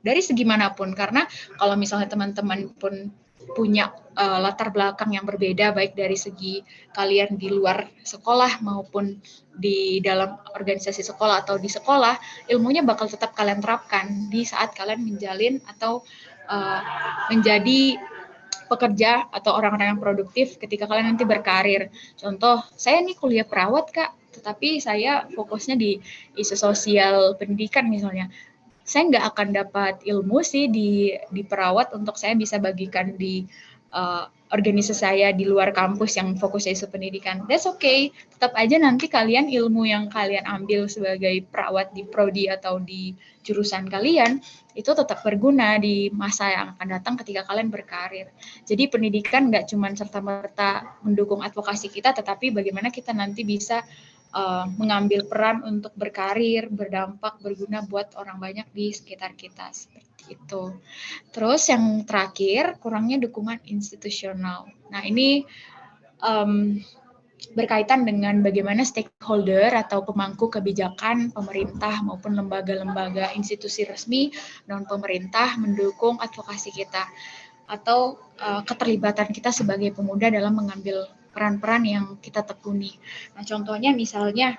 dari segi manapun. Karena kalau misalnya teman-teman pun punya latar belakang yang berbeda, baik dari segi kalian di luar sekolah maupun di dalam organisasi sekolah atau di sekolah, ilmunya bakal tetap kalian terapkan di saat kalian menjalin atau menjadi pekerja atau orang-orang yang produktif ketika kalian nanti berkarir. Contoh, saya nih kuliah perawat, Kak, tetapi saya fokusnya di isu sosial pendidikan misalnya. Saya nggak akan dapat ilmu sih di perawat untuk saya bisa bagikan di organisasi saya di luar kampus yang fokusnya isu pendidikan. That's okay. Tetap aja nanti kalian ilmu yang kalian ambil sebagai perawat di prodi atau di jurusan kalian itu tetap berguna di masa yang akan datang ketika kalian berkarir. Jadi pendidikan nggak cuma serta-merta mendukung advokasi kita, tetapi bagaimana kita nanti bisa mengambil peran untuk berkarir, berdampak, berguna buat orang banyak di sekitar kita, seperti itu. Terus yang terakhir, kurangnya dukungan institusional. Nah, ini berkaitan dengan bagaimana stakeholder atau pemangku kebijakan pemerintah maupun lembaga-lembaga institusi resmi non-pemerintah mendukung advokasi kita atau keterlibatan kita sebagai pemuda dalam mengambil peran-peran yang kita tekuni. Nah, contohnya misalnya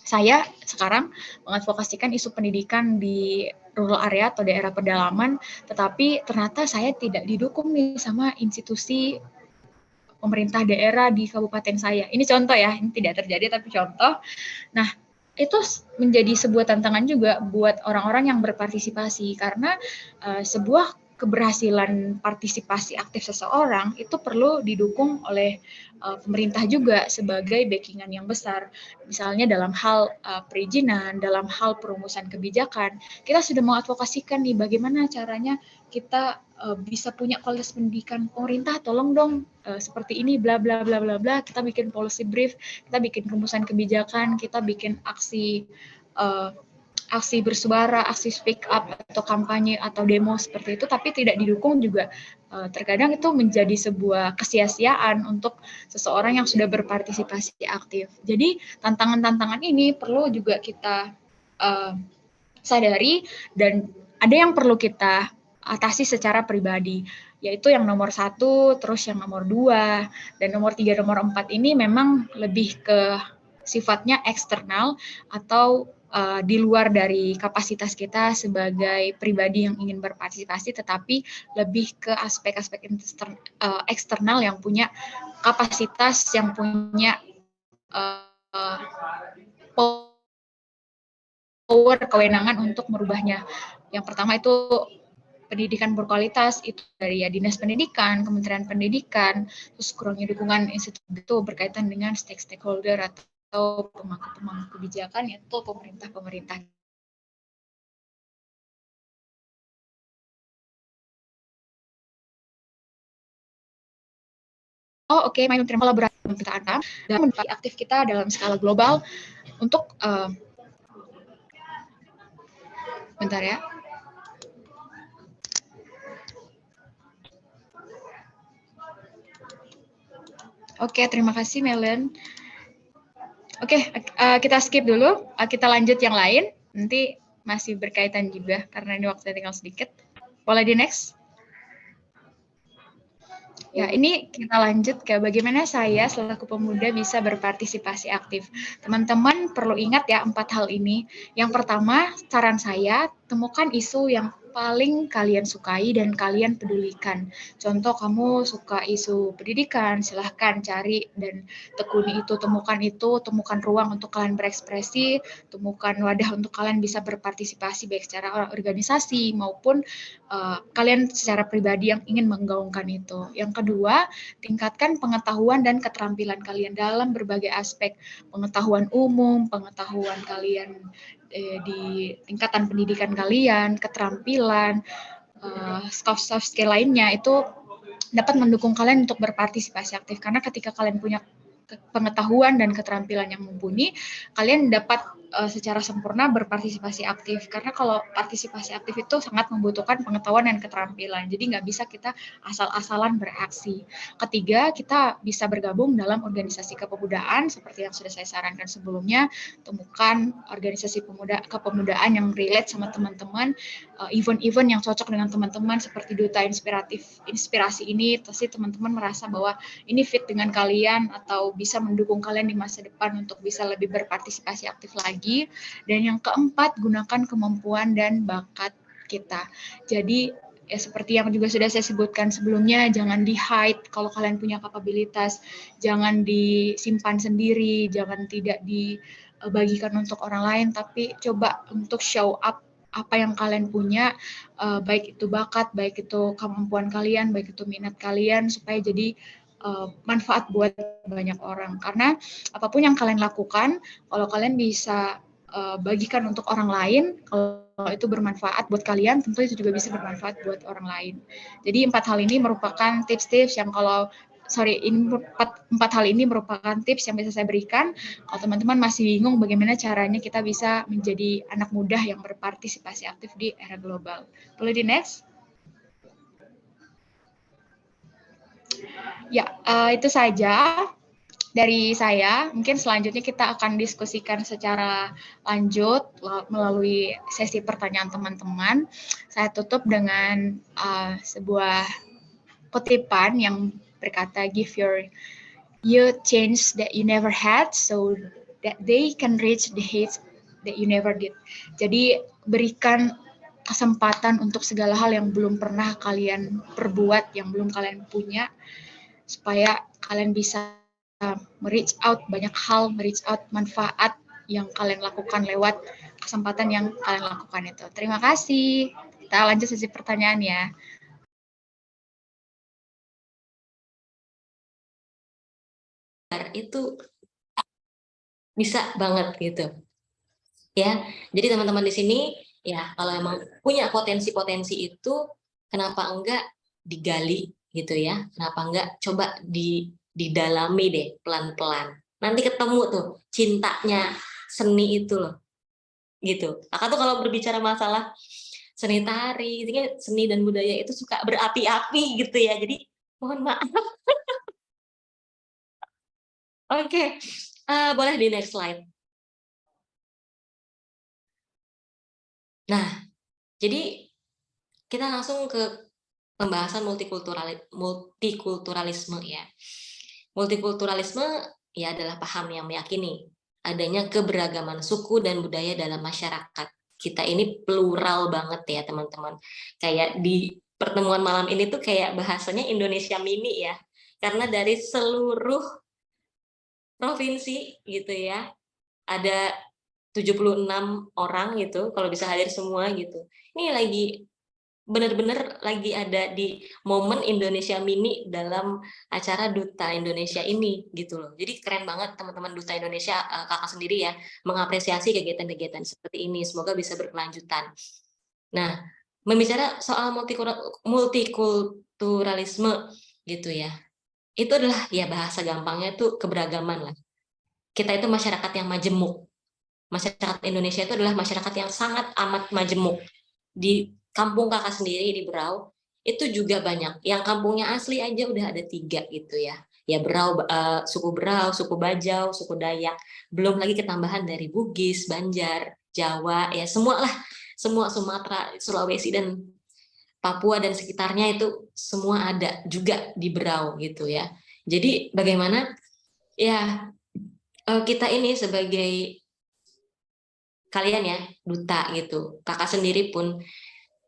saya sekarang mengadvokasikan isu pendidikan di rural area atau daerah pedalaman, tetapi ternyata saya tidak didukung nih sama institusi pemerintah daerah di kabupaten saya. Ini contoh ya, ini tidak terjadi tapi contoh. Nah, itu menjadi sebuah tantangan juga buat orang-orang yang berpartisipasi karena sebuah keberhasilan partisipasi aktif seseorang itu perlu didukung oleh pemerintah juga sebagai backingan yang besar. Misalnya dalam hal perizinan, dalam hal perumusan kebijakan, kita sudah mengadvokasikan nih bagaimana caranya kita bisa punya kualitas pendidikan. Pemerintah tolong dong seperti ini bla bla bla bla bla, kita bikin policy brief, kita bikin rumusan kebijakan, kita bikin aksi bersuara, aksi speak up atau kampanye atau demo seperti itu, tapi tidak didukung juga terkadang itu menjadi sebuah kesia-siaan untuk seseorang yang sudah berpartisipasi aktif. Jadi tantangan-tantangan ini perlu juga kita sadari dan ada yang perlu kita atasi secara pribadi, yaitu yang nomor 1, terus yang nomor 2, dan nomor 3, nomor 4 ini memang lebih ke sifatnya eksternal atau di luar dari kapasitas kita sebagai pribadi yang ingin berpartisipasi, tetapi lebih ke aspek-aspek eksternal yang punya kapasitas, yang punya power, kewenangan untuk merubahnya. Yang pertama itu pendidikan berkualitas, itu dari Dinas Pendidikan, Kementerian Pendidikan, terus kurangnya dukungan institusi itu berkaitan dengan stakeholder atau pemangku kebijakan, yaitu pemerintah. Oke, mari terima kolaborasi kita dan menjadi aktif kita dalam skala global untuk bentar ya. Oke, terima kasih Melen. Oke, kita skip dulu, kita lanjut yang lain. Nanti masih berkaitan juga karena ini waktunya tinggal sedikit. Boleh di next? Ya, ini kita lanjut ke bagaimana saya selaku pemuda bisa berpartisipasi aktif. Teman-teman perlu ingat ya 4 hal ini. Yang pertama, saran saya, temukan isu yang paling kalian sukai dan kalian pedulikan. Contoh, kamu suka isu pendidikan, silahkan cari dan tekuni itu, temukan ruang untuk kalian berekspresi, temukan wadah untuk kalian bisa berpartisipasi baik secara organisasi maupun kalian secara pribadi yang ingin menggaungkan itu. Yang kedua, tingkatkan pengetahuan dan keterampilan kalian dalam berbagai aspek, pengetahuan umum, pengetahuan kalian di tingkatan pendidikan kalian, keterampilan, soft skill lainnya itu dapat mendukung kalian untuk berpartisipasi aktif. Karena ketika kalian punya pengetahuan dan keterampilan yang mumpuni, kalian dapat secara sempurna berpartisipasi aktif. Karena kalau partisipasi aktif itu sangat membutuhkan pengetahuan dan keterampilan. Jadi nggak bisa kita asal-asalan bereaksi. Ketiga, kita bisa bergabung dalam organisasi kepemudaan seperti yang sudah saya sarankan sebelumnya. Temukan organisasi kepemudaan yang relate sama teman-teman, event-event yang cocok dengan teman-teman seperti duta inspirasi ini. Pasti teman-teman merasa bahwa ini fit dengan kalian atau bisa mendukung kalian di masa depan untuk bisa lebih berpartisipasi aktif lagi. Dan yang keempat, gunakan kemampuan dan bakat kita. Jadi ya seperti yang juga sudah saya sebutkan sebelumnya, jangan di-hide kalau kalian punya kapabilitas, jangan disimpan sendiri, jangan tidak dibagikan untuk orang lain, tapi coba untuk show up apa yang kalian punya, baik itu bakat, baik itu kemampuan kalian, baik itu minat kalian, supaya jadi manfaat buat banyak orang. Karena apapun yang kalian lakukan, kalau kalian bisa bagikan untuk orang lain, kalau itu bermanfaat buat kalian, tentu itu juga bisa bermanfaat buat orang lain. Jadi empat hal ini merupakan tips-tips yang empat hal ini merupakan tips yang bisa saya berikan. Kalau teman-teman masih bingung bagaimana caranya kita bisa menjadi anak muda yang berpartisipasi aktif di era global. Boleh di next? Ya, itu saja dari saya. Mungkin selanjutnya kita akan diskusikan secara lanjut melalui sesi pertanyaan teman-teman. Saya tutup dengan sebuah kutipan yang berkata, "Give your youth change that you never had, so that they can reach the heights that you never did." Jadi berikan kesempatan untuk segala hal yang belum pernah kalian perbuat, yang belum kalian punya, supaya kalian bisa reach out banyak hal, reach out manfaat yang kalian lakukan lewat kesempatan yang kalian lakukan itu. Terima kasih. Kita lanjut sesi pertanyaan ya. Itu bisa banget gitu. Ya, jadi teman-teman di sini ya kalau emang punya potensi-potensi itu, kenapa enggak digali gitu ya? Kenapa enggak coba didalami deh pelan-pelan. Nanti ketemu tuh cintanya seni itu loh. Gitu. Kakak tuh kalau berbicara masalah seni tari, seni dan budaya itu suka berapi-api gitu ya. Jadi mohon maaf. Oke, boleh di next slide. Nah, jadi kita langsung ke pembahasan multikulturalisme ya. Multikulturalisme ya adalah paham yang meyakini adanya keberagaman suku dan budaya dalam masyarakat. Kita ini plural banget ya teman-teman. Kayak di pertemuan malam ini tuh kayak bahasanya Indonesia mini ya. Karena dari seluruh provinsi gitu ya, ada 76 orang gitu, kalau bisa hadir semua gitu. Ini lagi benar-benar lagi ada di momen Indonesia Mini dalam acara Duta Indonesia ini gitu loh. Jadi keren banget teman-teman Duta Indonesia, kakak sendiri ya, mengapresiasi kegiatan-kegiatan seperti ini. Semoga bisa berkelanjutan. Nah, membicara soal multikulturalisme gitu ya, itu adalah ya bahasa gampangnya tuh keberagaman lah. Kita itu masyarakat yang majemuk. Masyarakat Indonesia itu adalah masyarakat yang sangat amat majemuk. Di kampung kakak sendiri di Berau itu juga banyak. Yang kampungnya asli aja udah ada 3 gitu ya. Ya Berau, suku Berau, suku Bajau, suku Dayak. Belum lagi ketambahan dari Bugis, Banjar, Jawa, ya semua lah. Semua Sumatera, Sulawesi dan Papua dan sekitarnya itu semua ada juga di Berau gitu ya. Jadi bagaimana ya kita ini sebagai kalian ya duta gitu, kakak sendiri pun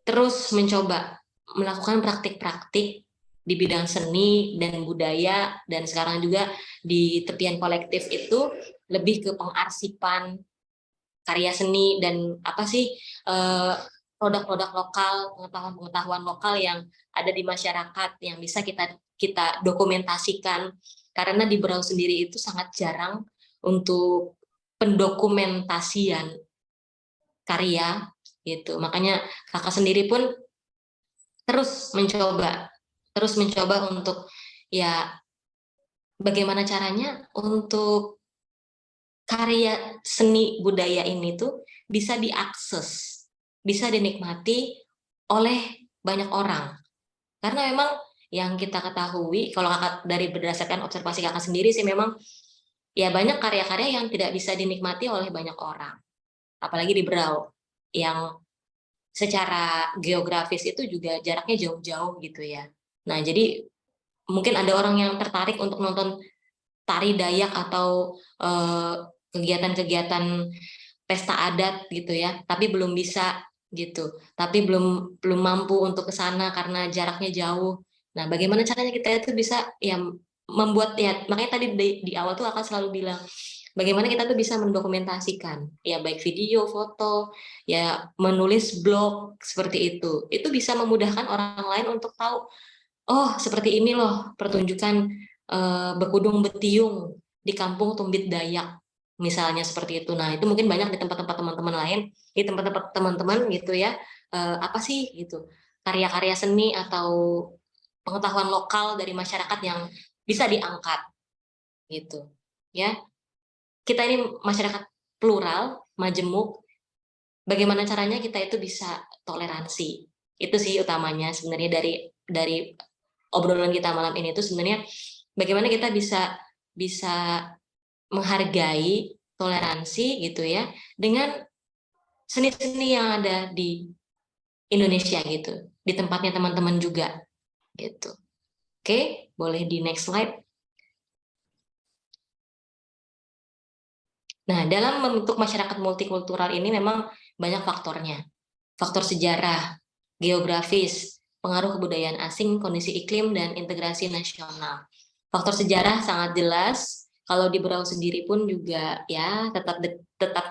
terus mencoba melakukan praktik-praktik di bidang seni dan budaya, dan sekarang juga di tepian kolektif itu lebih ke pengarsipan karya seni dan apa sih produk-produk lokal, pengetahuan lokal yang ada di masyarakat yang bisa kita dokumentasikan, karena di Berau sendiri itu sangat jarang untuk pendokumentasian karya gitu. Makanya kakak sendiri pun terus mencoba untuk ya bagaimana caranya untuk karya seni budaya ini tuh bisa diakses, bisa dinikmati oleh banyak orang. Karena memang yang kita ketahui, kalau kakak dari berdasarkan observasi kakak sendiri sih memang ya banyak karya-karya yang tidak bisa dinikmati oleh banyak orang. Apalagi di Berau, yang secara geografis itu juga jaraknya jauh-jauh gitu ya. Nah, jadi mungkin ada orang yang tertarik untuk nonton tari Dayak atau kegiatan-kegiatan pesta adat gitu ya, tapi belum bisa gitu, tapi belum mampu untuk ke sana karena jaraknya jauh. Nah, bagaimana caranya kita itu bisa ya membuat ya, makanya tadi di awal tuh akan selalu bilang bagaimana kita tuh bisa mendokumentasikan ya, baik video, foto, ya menulis blog seperti itu bisa memudahkan orang lain untuk tahu, oh seperti ini loh pertunjukan Bekudung Betiung di Kampung Tumbit Dayak misalnya seperti itu. Nah, itu mungkin banyak di tempat-tempat teman-teman lain, di tempat-tempat teman-teman gitu ya. Apa sih gitu karya-karya seni atau pengetahuan lokal dari masyarakat yang bisa diangkat gitu. Ya, kita ini masyarakat plural, majemuk. Bagaimana caranya kita itu bisa toleransi? Itu sih utamanya sebenarnya dari obrolan kita malam ini itu sebenarnya bagaimana kita bisa menghargai toleransi gitu ya dengan seni-seni yang ada di Indonesia gitu, di tempatnya teman-teman juga gitu. Oke, boleh di next slide. Nah, dalam membentuk masyarakat multikultural ini memang banyak faktornya. Faktor sejarah, geografis, pengaruh kebudayaan asing, kondisi iklim, dan integrasi nasional. Faktor sejarah sangat jelas. Kalau di Berau sendiri pun juga ya tetap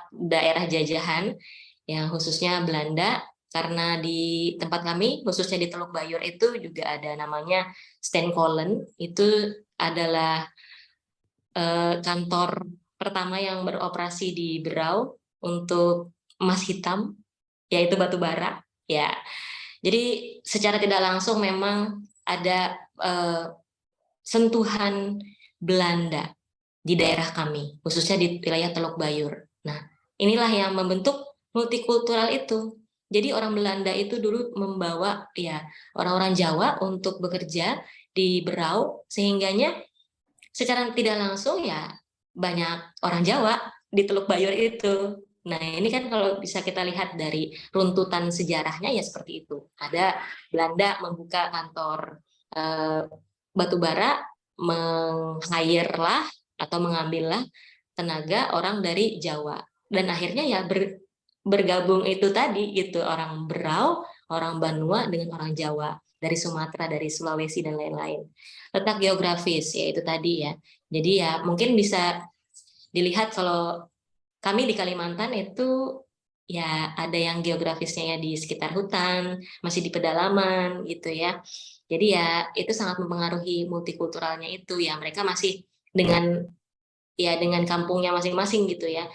daerah jajahan, yang khususnya Belanda. Karena di tempat kami, khususnya di Teluk Bayur itu juga ada namanya Steenkolen. Itu adalah kantor pertama yang beroperasi di Berau untuk emas hitam, yaitu batu bara. Ya, jadi secara tidak langsung memang ada sentuhan Belanda di daerah kami, khususnya di wilayah Teluk Bayur. Nah, inilah yang membentuk multikultural itu. Jadi orang Belanda itu dulu membawa ya orang-orang Jawa untuk bekerja di Berau, sehingganya secara tidak langsung ya banyak orang Jawa di Teluk Bayur itu. Nah, ini kan kalau bisa kita lihat dari runtutan sejarahnya ya seperti itu. Ada Belanda membuka kantor batubara, meng-hire lah atau mengambillah tenaga orang dari Jawa. Dan akhirnya ya bergabung itu tadi gitu, orang Berau, orang Banua dengan orang Jawa, dari Sumatera, dari Sulawesi dan lain-lain. Letak geografis ya itu tadi ya. Jadi ya mungkin bisa dilihat kalau kami di Kalimantan itu ya ada yang geografisnya ya di sekitar hutan, masih di pedalaman gitu ya. Jadi ya itu sangat mempengaruhi multikulturalnya itu ya, mereka masih dengan kampungnya masing-masing gitu ya.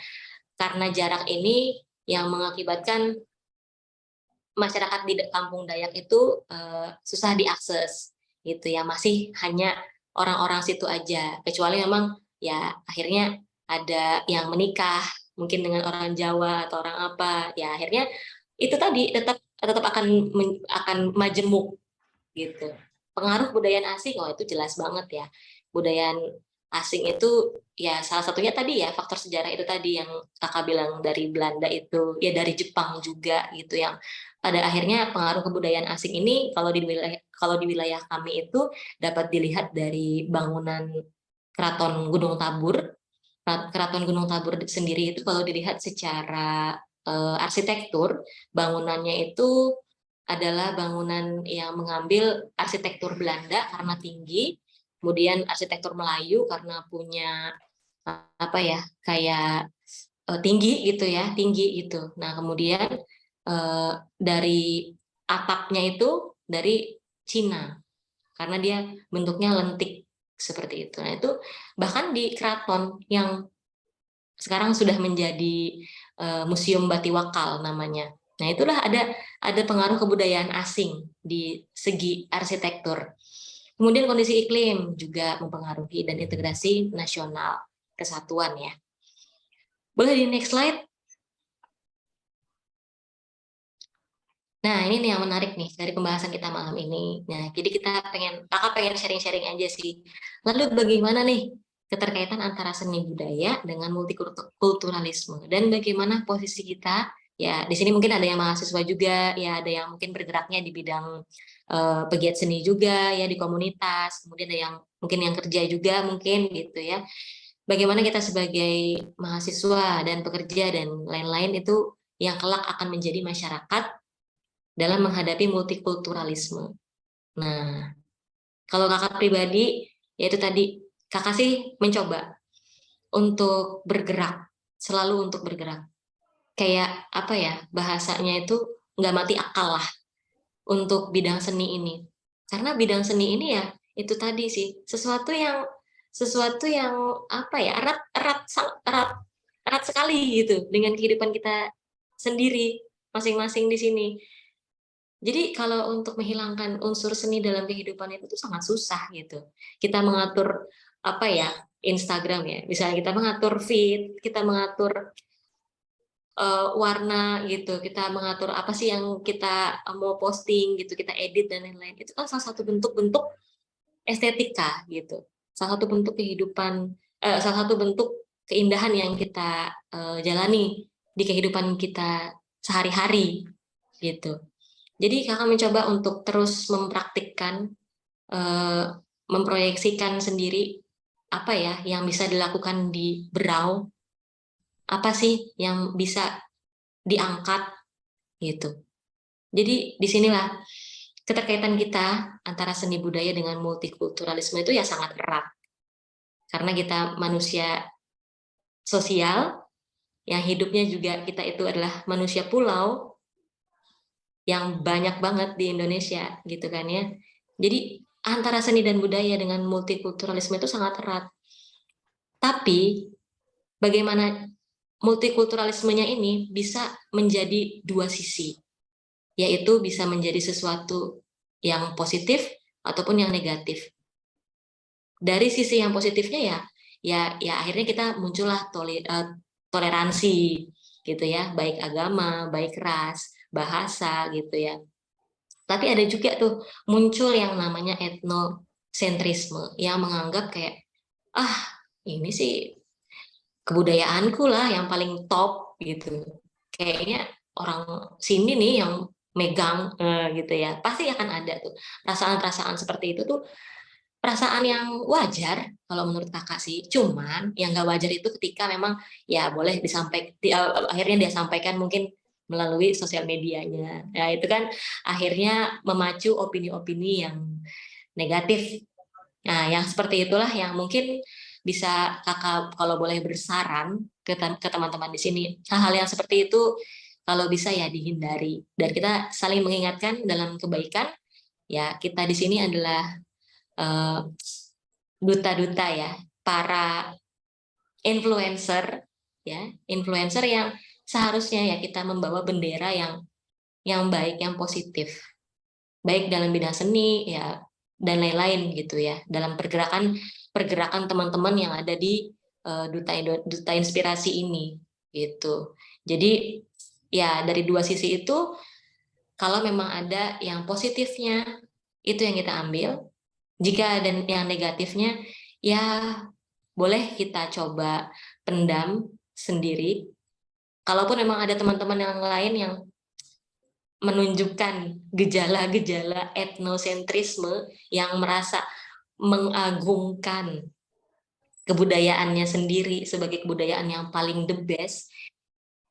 Karena jarak ini yang mengakibatkan masyarakat di kampung Dayak itu susah diakses gitu ya, masih hanya orang-orang situ aja, kecuali memang ya akhirnya ada yang menikah mungkin dengan orang Jawa atau orang apa ya, akhirnya itu tadi tetap akan majemuk gitu. Pengaruh budaya asing, oh itu jelas banget ya. Budaya asing itu ya salah satunya tadi ya faktor sejarah itu tadi yang kakak bilang, dari Belanda itu ya, dari Jepang juga gitu, yang pada akhirnya pengaruh kebudayaan asing ini kalau di wilayah kami itu dapat dilihat dari bangunan Keraton Gunung Tabur. Keraton Gunung Tabur sendiri itu kalau dilihat secara arsitektur, bangunannya itu adalah bangunan yang mengambil arsitektur Belanda karena tinggi, kemudian arsitektur Melayu karena punya apa ya, kayak tinggi gitu ya, tinggi gitu. Nah, kemudian dari atapnya itu dari Cina karena dia bentuknya lentik seperti itu. Nah, itu bahkan di keraton yang sekarang sudah menjadi Museum Batiwakal namanya. Nah, itulah ada pengaruh kebudayaan asing di segi arsitektur. Kemudian kondisi iklim juga mempengaruhi, dan integrasi nasional, kesatuan ya. Boleh di next slide. Nah, ini nih yang menarik nih dari pembahasan kita malam ini. Nah, jadi kakak pengen sharing-sharing aja sih. Lalu bagaimana nih keterkaitan antara seni budaya dengan multikulturalisme dan bagaimana posisi kita? Ya, di sini mungkin ada yang mahasiswa juga, ya ada yang mungkin bergeraknya di bidang pegiat seni juga, ya di komunitas. Kemudian ada yang mungkin yang kerja juga mungkin gitu ya. Bagaimana kita sebagai mahasiswa dan pekerja dan lain-lain itu yang kelak akan menjadi masyarakat dalam menghadapi multikulturalisme. Nah, kalau kakak pribadi, yaitu tadi kakak sih mencoba untuk bergerak, selalu untuk bergerak. Kayak apa ya, bahasanya itu nggak mati akal lah untuk bidang seni ini. Karena bidang seni ini ya itu tadi sih sesuatu yang apa ya erat erat erat erat sekali gitu dengan kehidupan kita sendiri masing-masing di sini. Jadi kalau untuk menghilangkan unsur seni dalam kehidupan itu tuh sangat susah gitu. Kita mengatur apa ya, Instagram ya, misalnya kita mengatur feed, kita mengatur warna gitu, kita mengatur apa sih yang kita mau posting gitu, kita edit dan lain-lain. Itu kan salah satu bentuk-bentuk estetika gitu. Salah satu bentuk kehidupan, salah satu bentuk keindahan yang kita jalani di kehidupan kita sehari-hari gitu. Jadi kakak mencoba untuk terus mempraktikkan, memproyeksikan sendiri apa ya yang bisa dilakukan di Berau, apa sih yang bisa diangkat gitu. Jadi disinilah keterkaitan kita antara seni budaya dengan multikulturalisme itu ya sangat erat. Karena kita manusia sosial, yang hidupnya juga kita itu adalah manusia pulau, yang banyak banget di Indonesia gitu kan ya. Jadi antara seni dan budaya dengan multikulturalisme itu sangat erat. Tapi bagaimana multikulturalismenya ini bisa menjadi dua sisi, yaitu bisa menjadi sesuatu yang positif ataupun yang negatif. Dari sisi yang positifnya ya akhirnya kita muncullah toleransi gitu ya, baik agama, baik ras, bahasa gitu ya. Tapi ada juga tuh muncul yang namanya etnosentrisme yang menganggap kayak ini sih kebudayaanku lah yang paling top gitu. Kayaknya orang sini nih yang megang gitu ya. Pasti akan ada tuh perasaan-perasaan seperti itu tuh, perasaan yang wajar kalau menurut kakak sih. Cuman yang nggak wajar itu ketika memang ya boleh akhirnya dia sampaikan mungkin melalui sosial medianya. Ya itu kan akhirnya memacu opini-opini yang negatif. Nah, yang seperti itulah yang mungkin bisa kakak kalau boleh bersaran ke teman-teman di sini. Hal-hal yang seperti itu kalau bisa ya dihindari. Dan kita saling mengingatkan dalam kebaikan. Ya, kita di sini adalah duta-duta ya, para influencer yang seharusnya ya kita membawa bendera yang baik, yang positif, baik dalam bidang seni ya dan lain-lain gitu ya, dalam pergerakan teman-teman yang ada di duta inspirasi ini gitu. Jadi ya dari dua sisi itu, kalau memang ada yang positifnya itu yang kita ambil. Jika ada yang negatifnya, ya boleh kita coba pendam sendiri. Kalaupun memang ada teman-teman yang lain yang menunjukkan gejala-gejala etnosentrisme yang merasa mengagungkan kebudayaannya sendiri sebagai kebudayaan yang paling the best,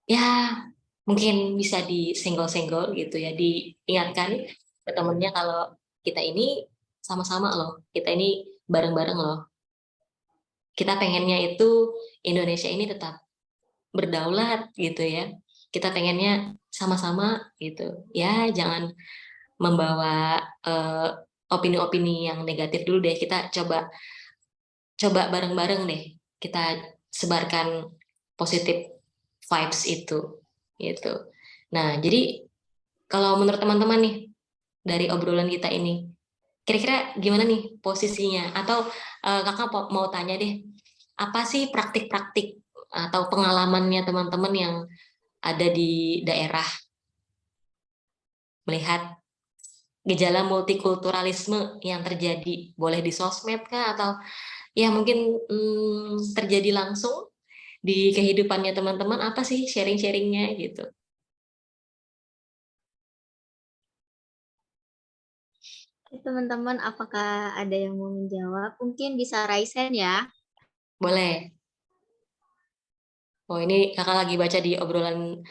ya mungkin bisa disenggol-senggol gitu ya, diingatkan ke temennya kalau kita ini sama-sama loh, kita ini bareng-bareng loh. Kita pengennya itu Indonesia ini tetap berdaulat gitu ya. Kita pengennya sama-sama gitu. Ya jangan membawa opini-opini yang negatif dulu deh. Kita coba bareng-bareng deh. Kita sebarkan positif vibes itu gitu. Nah, jadi kalau menurut teman-teman nih dari obrolan kita ini, kira-kira gimana nih posisinya? Atau kakak mau tanya deh, apa sih praktik-praktik atau pengalamannya teman-teman yang ada di daerah melihat gejala multikulturalisme yang terjadi, boleh di sosmed kah atau ya mungkin terjadi langsung di kehidupannya teman-teman, apa sih sharing-sharingnya gitu. Teman-teman, apakah ada yang mau menjawab? Mungkin bisa raise hand ya. Boleh. Oh, ini kakak lagi baca di obrolan,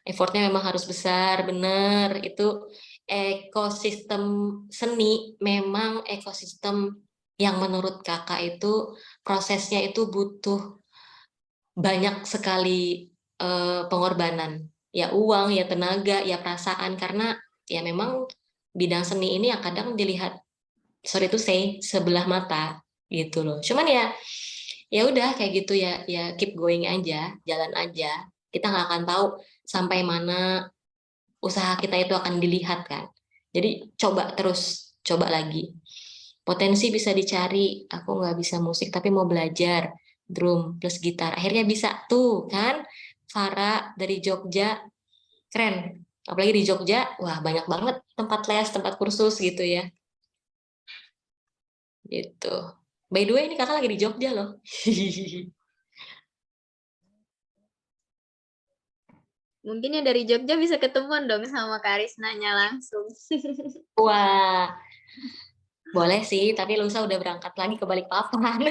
effortnya memang harus besar, bener. Itu ekosistem seni, memang ekosistem yang menurut kakak itu prosesnya itu butuh banyak sekali pengorbanan. Ya uang, ya tenaga, ya perasaan. Karena ya memang bidang seni ini yang kadang dilihat, sorry to say, sebelah mata gitu loh. Cuman ya udah kayak gitu ya, ya keep going aja, jalan aja. Kita nggak akan tahu sampai mana usaha kita itu akan dilihat kan. Jadi coba terus, coba lagi. Potensi bisa dicari. Aku nggak bisa musik tapi mau belajar drum plus gitar. Akhirnya bisa tuh kan. Farah dari Jogja, keren. Apalagi di Jogja, wah banyak banget tempat les, tempat kursus gitu ya. Gitu. By the way, ini kakak lagi di Jogja loh. Mungkin yang dari Jogja bisa ketemuan dong sama Kak Arisnanya langsung. Wah, boleh sih, tapi lusa udah berangkat lagi ke Balikpapan.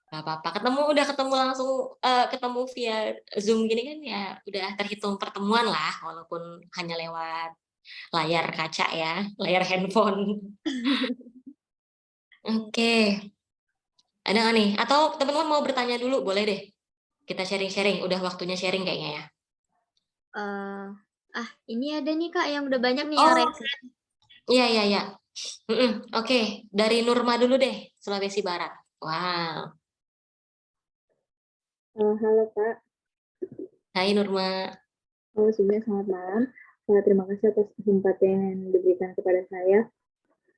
Gak apa-apa, udah ketemu langsung, ketemu via Zoom gini kan ya, udah terhitung pertemuan lah, walaupun hanya lewat layar kaca ya, layar handphone. Oke, ada nggak nih? Atau teman-teman mau bertanya dulu, boleh deh. Kita sharing-sharing, udah waktunya sharing kayaknya ya. Ini ada nih Kak yang udah banyak nih yang Oh, raise hand. iya. Oke, dari Nurma dulu deh, Sulawesi Barat. Wow, Halo Kak, hai Nurma. sebelumnya selamat malam. Terima kasih atas kesempatan yang diberikan kepada saya.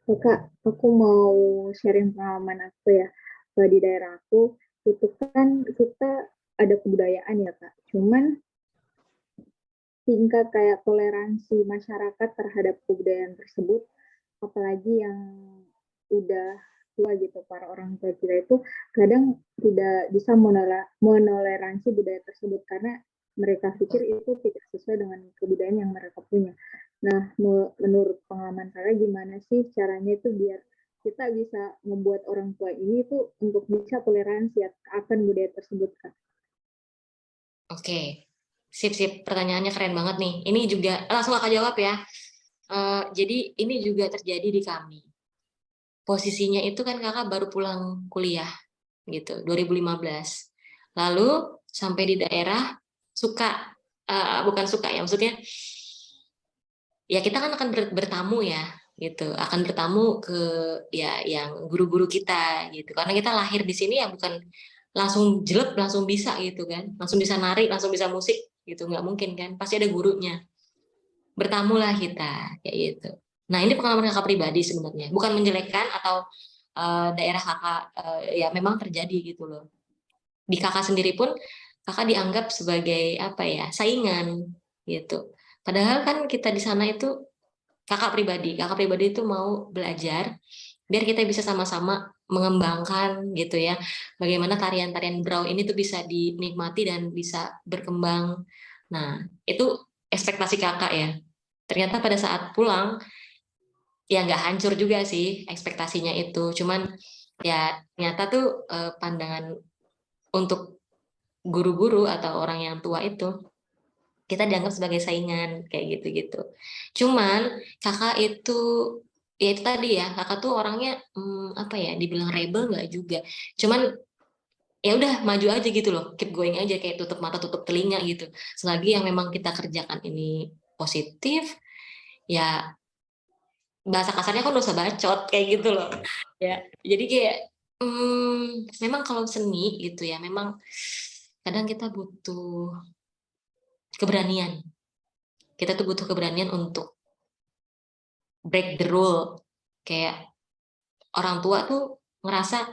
Kak, aku mau sharing pengalaman aku ya. Di daerah aku, itu kan kita ada kebudayaan ya Kak. Cuman tingkat kayak toleransi masyarakat terhadap kebudayaan tersebut, apalagi yang udah tua gitu, para orang tua kita itu kadang tidak bisa menoleransi budaya tersebut karena mereka pikir itu tidak sesuai dengan kebudayaan yang mereka punya. Nah, menurut pengalaman saya gimana sih caranya itu biar kita bisa membuat orang tua ini tuh untuk bisa toleransi akan budaya tersebut, Kak? Oke, sip. Pertanyaannya keren banget nih. Ini juga langsung kakak jawab ya. Jadi ini juga terjadi di kami. Posisinya itu kan kakak baru pulang kuliah gitu, 2015. Lalu sampai di daerah suka, bukan suka ya, maksudnya ya kita kan akan bertamu ya gitu, akan bertamu ke ya yang guru-guru kita gitu. Karena kita lahir di sini ya bukan langsung jelek langsung bisa gitu kan, langsung bisa nari, langsung bisa musik gitu, nggak mungkin kan, pasti ada gurunya. Bertamulah kita kayak gitu. Nah, ini pengalaman kakak pribadi sebenarnya, bukan menjelekkan atau daerah kakak, ya memang terjadi gitu loh. Di kakak sendiri pun kakak dianggap sebagai apa ya, saingan gitu. Padahal kan kita di sana itu kakak pribadi itu mau belajar biar kita bisa sama-sama mengembangkan gitu ya. Bagaimana tarian-tarian Braw ini tuh bisa dinikmati dan bisa berkembang. Nah, itu ekspektasi kakak ya. Ternyata pada saat pulang ya nggak hancur juga sih ekspektasinya itu. Cuman ya ternyata tuh pandangan untuk guru-guru atau orang yang tua itu kita dianggap sebagai saingan kayak gitu-gitu. Cuman kakak itu ya itu tadi ya, kakak tuh orangnya apa ya, dibilang rebel nggak juga. Cuman ya udah maju aja gitu loh, keep going aja, kayak tutup mata tutup telinga gitu. Selagi yang memang kita kerjakan ini positif, ya bahasa kasarnya kan dosa bacot kayak gitu loh. Ya, jadi kayak memang kalau seni gitu ya, memang kadang kita butuh keberanian. Kita tuh butuh keberanian untuk break the rule. Kayak orang tua tuh ngerasa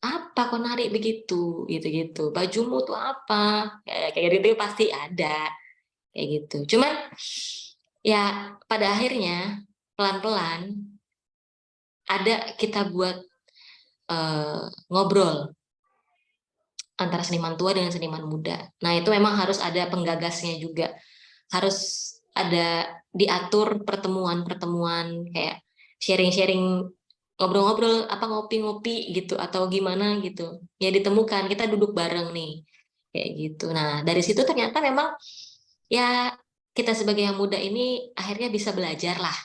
apa kok nari begitu, gitu-gitu. Bajumu tuh apa? Kayak gitu pasti ada, kayak gitu. Cuman ya pada akhirnya pelan-pelan ada kita buat ngobrol antara seniman tua dengan seniman muda. Nah itu memang harus ada penggagasnya juga, harus ada diatur pertemuan-pertemuan kayak sharing-sharing, ngobrol-ngobrol, apa ngopi-ngopi gitu atau gimana gitu. Ya ditemukan, kita duduk bareng nih kayak gitu. Nah dari situ ternyata memang ya kita sebagai yang muda ini akhirnya bisa belajar lah.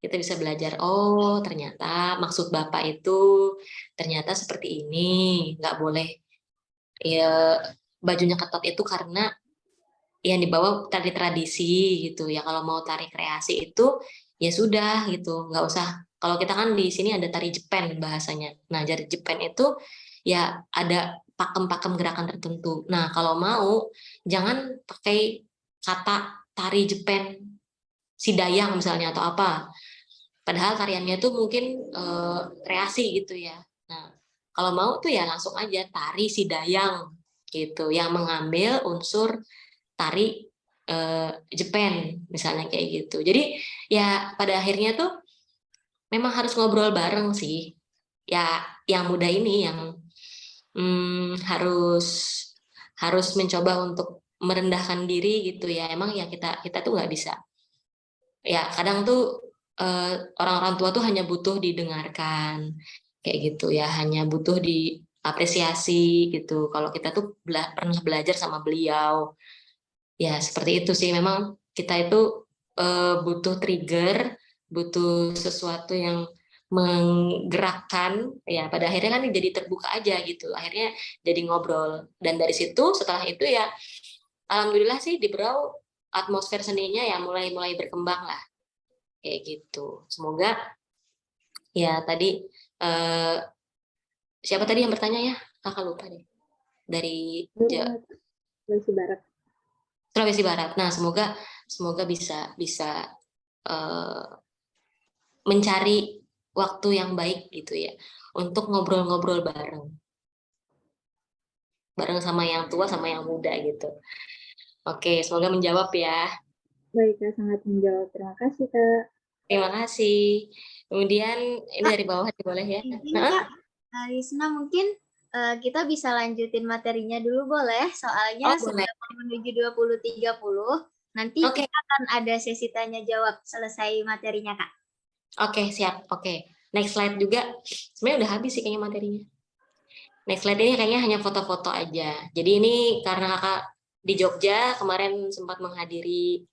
Kita bisa belajar, oh ternyata maksud Bapak itu ternyata seperti ini, nggak boleh ya bajunya ketat itu karena yang dibawa tari tradisi gitu ya. Kalau mau tari kreasi itu ya sudah gitu, nggak usah. Kalau kita kan di sini ada tari Jepen bahasanya. Nah dari Jepen itu ya ada pakem-pakem gerakan tertentu. Nah kalau mau jangan pakai kata tari Jepen Sidayang misalnya atau apa. Padahal tariannya tuh mungkin kreasi gitu ya. Nah kalau mau tuh ya langsung aja tari Sidayang gitu, yang mengambil unsur tari Jepen misalnya kayak gitu. Jadi ya pada akhirnya tuh memang harus ngobrol bareng sih. Ya yang muda ini yang harus mencoba untuk merendahkan diri gitu ya. Emang ya kita tuh nggak bisa. Ya kadang tuh orang-orang tua tuh hanya butuh didengarkan kayak gitu ya, hanya butuh diapresiasi gitu. Kalau kita tuh pernah belajar sama beliau. Ya, seperti itu sih. Memang kita itu butuh trigger, butuh sesuatu yang menggerakkan. Ya, pada akhirnya kan jadi terbuka aja gitu. Akhirnya jadi ngobrol. Dan dari situ, setelah itu ya, alhamdulillah sih di Berau atmosfer seninya ya mulai berkembang lah. Kayak gitu. Semoga ya tadi siapa tadi yang bertanya ya? Kakak lupa deh. Dari Sulawesi Barat. Sulawesi Barat. Nah, semoga bisa mencari waktu yang baik gitu ya untuk ngobrol-ngobrol bareng sama yang tua sama yang muda gitu. Oke, semoga menjawab ya. Baik, Kak, sangat menjawab. Terima kasih, Kak. Terima kasih. Kemudian ini dari bawah boleh ya. Izin Kak, Risna mungkin kita bisa lanjutin materinya dulu boleh? Soalnya boleh. sudah menuju 20.30. Nanti Oke. kita akan ada sesi tanya jawab selesai materinya, Kak. Oke, siap. Oke. Next slide juga. Sebenarnya udah habis sih kayaknya materinya. Next slide ini kayaknya hanya foto-foto aja. Jadi ini karena kakak di Jogja kemarin sempat menghadiri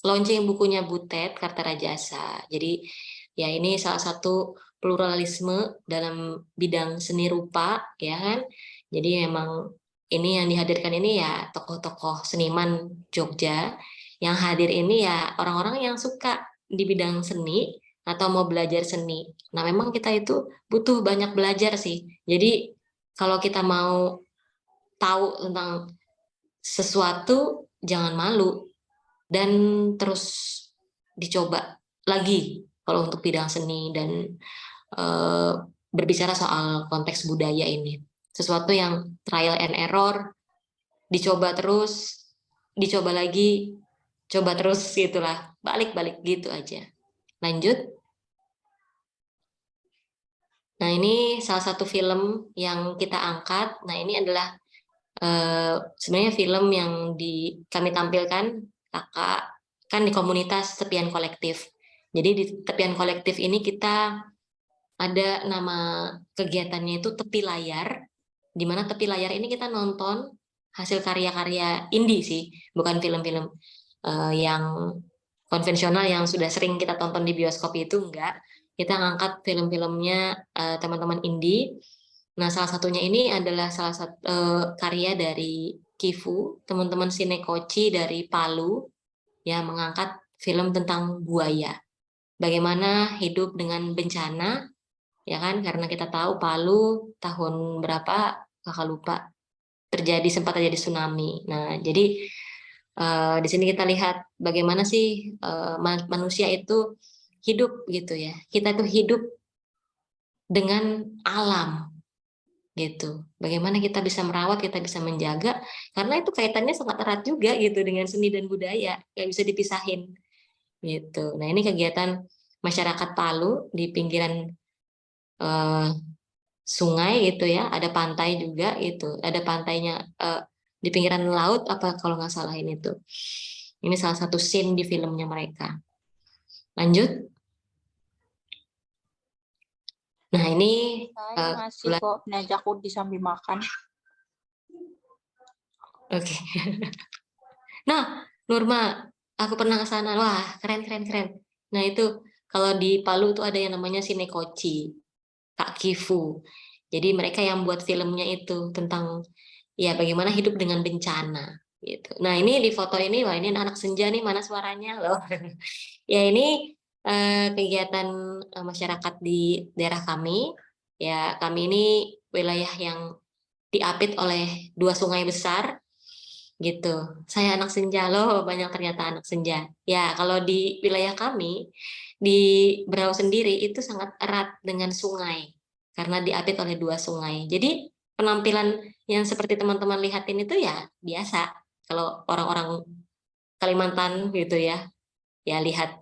launching bukunya Butet Kartarajasa. Jadi ya ini salah satu pluralisme dalam bidang seni rupa ya kan. Jadi memang ini yang dihadirkan ini ya tokoh-tokoh seniman Jogja. Yang hadir ini ya orang-orang yang suka di bidang seni atau mau belajar seni. Nah memang kita itu butuh banyak belajar sih. Jadi kalau kita mau tahu tentang sesuatu jangan malu dan terus dicoba lagi kalau untuk bidang seni dan berbicara soal konteks budaya ini. Sesuatu yang trial and error, dicoba terus, dicoba lagi, coba terus gitulah, balik-balik gitu aja. Lanjut. Nah ini salah satu film yang kita angkat. Nah ini adalah sebenarnya film yang kami tampilkan kakak kan di komunitas Tepian Kolektif. Jadi di Tepian Kolektif ini kita ada nama kegiatannya itu Tepi Layar, di mana Tepi Layar ini kita nonton hasil karya-karya indie sih, bukan film-film yang konvensional yang sudah sering kita tonton di bioskop itu enggak. Kita ngangkat film-filmnya teman-teman indie. Nah, salah satunya ini adalah salah satu karya dari Kifu, teman-teman Sinekoci dari Palu, yang mengangkat film tentang buaya. Bagaimana hidup dengan bencana, ya kan? Karena kita tahu Palu tahun berapa, kakak lupa, sempat terjadi tsunami. Nah, jadi di sini kita lihat bagaimana sih manusia itu hidup gitu ya. Kita tuh hidup dengan alam gitu. Bagaimana kita bisa merawat, kita bisa menjaga, karena itu kaitannya sangat erat juga gitu dengan seni dan budaya, nggak bisa dipisahin gitu. Nah ini kegiatan masyarakat Palu di pinggiran sungai gitu ya, ada pantai juga itu, ada pantainya di pinggiran laut apa kalau nggak salah ini tuh. Ini salah satu scene di filmnya mereka. Lanjut. Nah ini Saya masih kok ngajak Udi sambil makan. oke. Nah, Nurma, aku pernah ke sana. Wah, keren, keren, keren. Nah, itu kalau di Palu tuh ada yang namanya Sinekoci, Kak Kifu. Jadi mereka yang buat filmnya itu tentang ya bagaimana hidup dengan bencana gitu. Nah, ini di foto ini, wah ini anak senja nih, mana suaranya loh. Ya ini kegiatan masyarakat di daerah kami. Ya, kami ini wilayah yang diapit oleh 2 sungai besar gitu. Saya anak senja loh, banyak ternyata anak senja. Ya, kalau di wilayah kami di Berau sendiri itu sangat erat dengan sungai karena diapit oleh 2 sungai. Jadi penampilan yang seperti teman-teman lihatin itu ya biasa. Kalau orang-orang Kalimantan gitu ya, ya lihat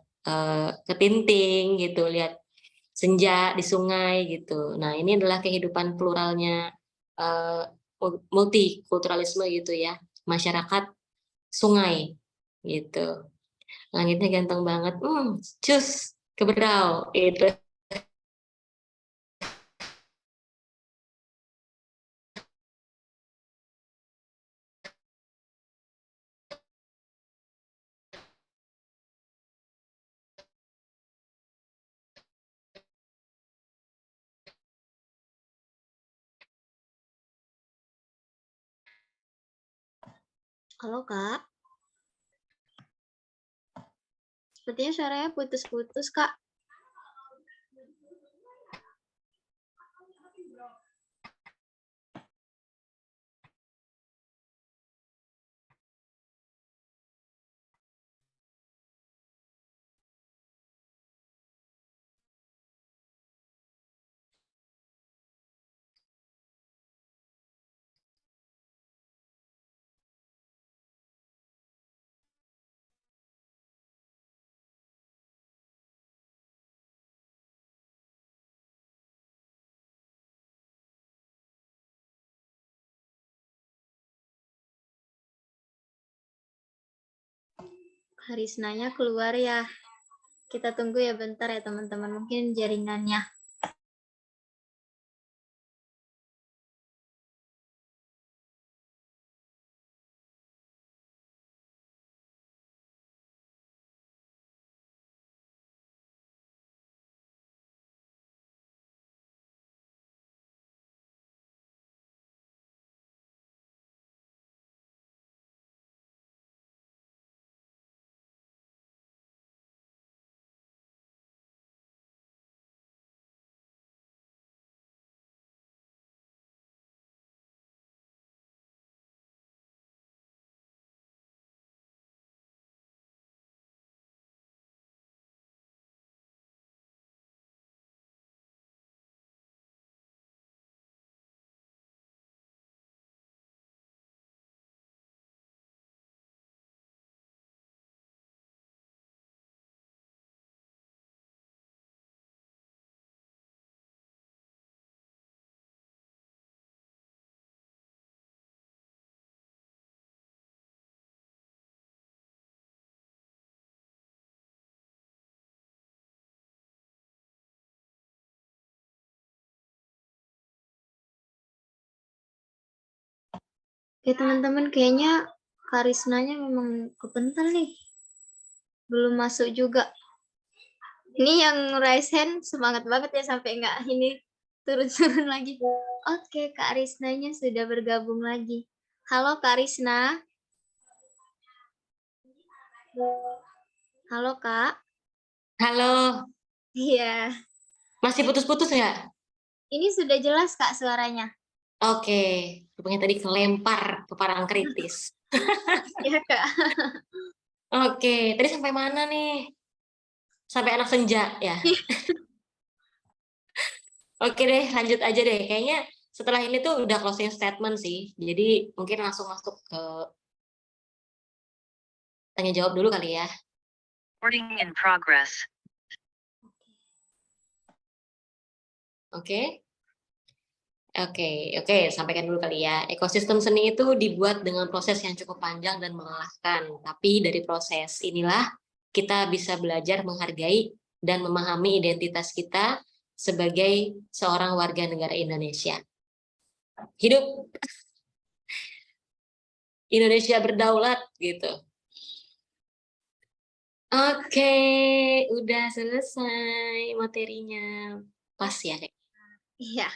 ketinting gitu, lihat senja di sungai gitu. Nah, ini adalah kehidupan pluralnya eh, multikulturalisme gitu ya, masyarakat sungai gitu. Langitnya ganteng banget. Cus ke Berau gitu. Halo Kak, sepertinya suaranya putus-putus Kak. Karisnanya keluar ya. Kita tunggu ya bentar ya teman-teman, mungkin jaringannya. Oke teman-teman, kayaknya karismanya memang kepental nih. Belum masuk juga. Ini yang raise hand semangat banget ya sampai nggak ini turun-turun lagi. Oke, Kak Risnanya sudah bergabung lagi. Halo Kak Risna. Halo Kak. Halo, Iya. masih putus-putus ya? Ini sudah jelas Kak suaranya. Oke, rupanya tadi kelempar ke parang kritis. Iya Kak. Oke, tadi sampai mana nih? Sampai anak senja ya? Oke deh, lanjut aja deh. Kayaknya setelah ini tuh udah closing statement sih. Jadi mungkin langsung masuk ke tanya jawab dulu kali ya. Recording in progress. Oke. Oke, sampaikan dulu kali ya. Ekosistem seni itu dibuat dengan proses yang cukup panjang dan melelahkan. Tapi dari proses inilah kita bisa belajar menghargai dan memahami identitas kita sebagai seorang warga negara Indonesia. Hidup Indonesia berdaulat gitu. Oke, udah selesai materinya. Pas ya, Kak? Iya.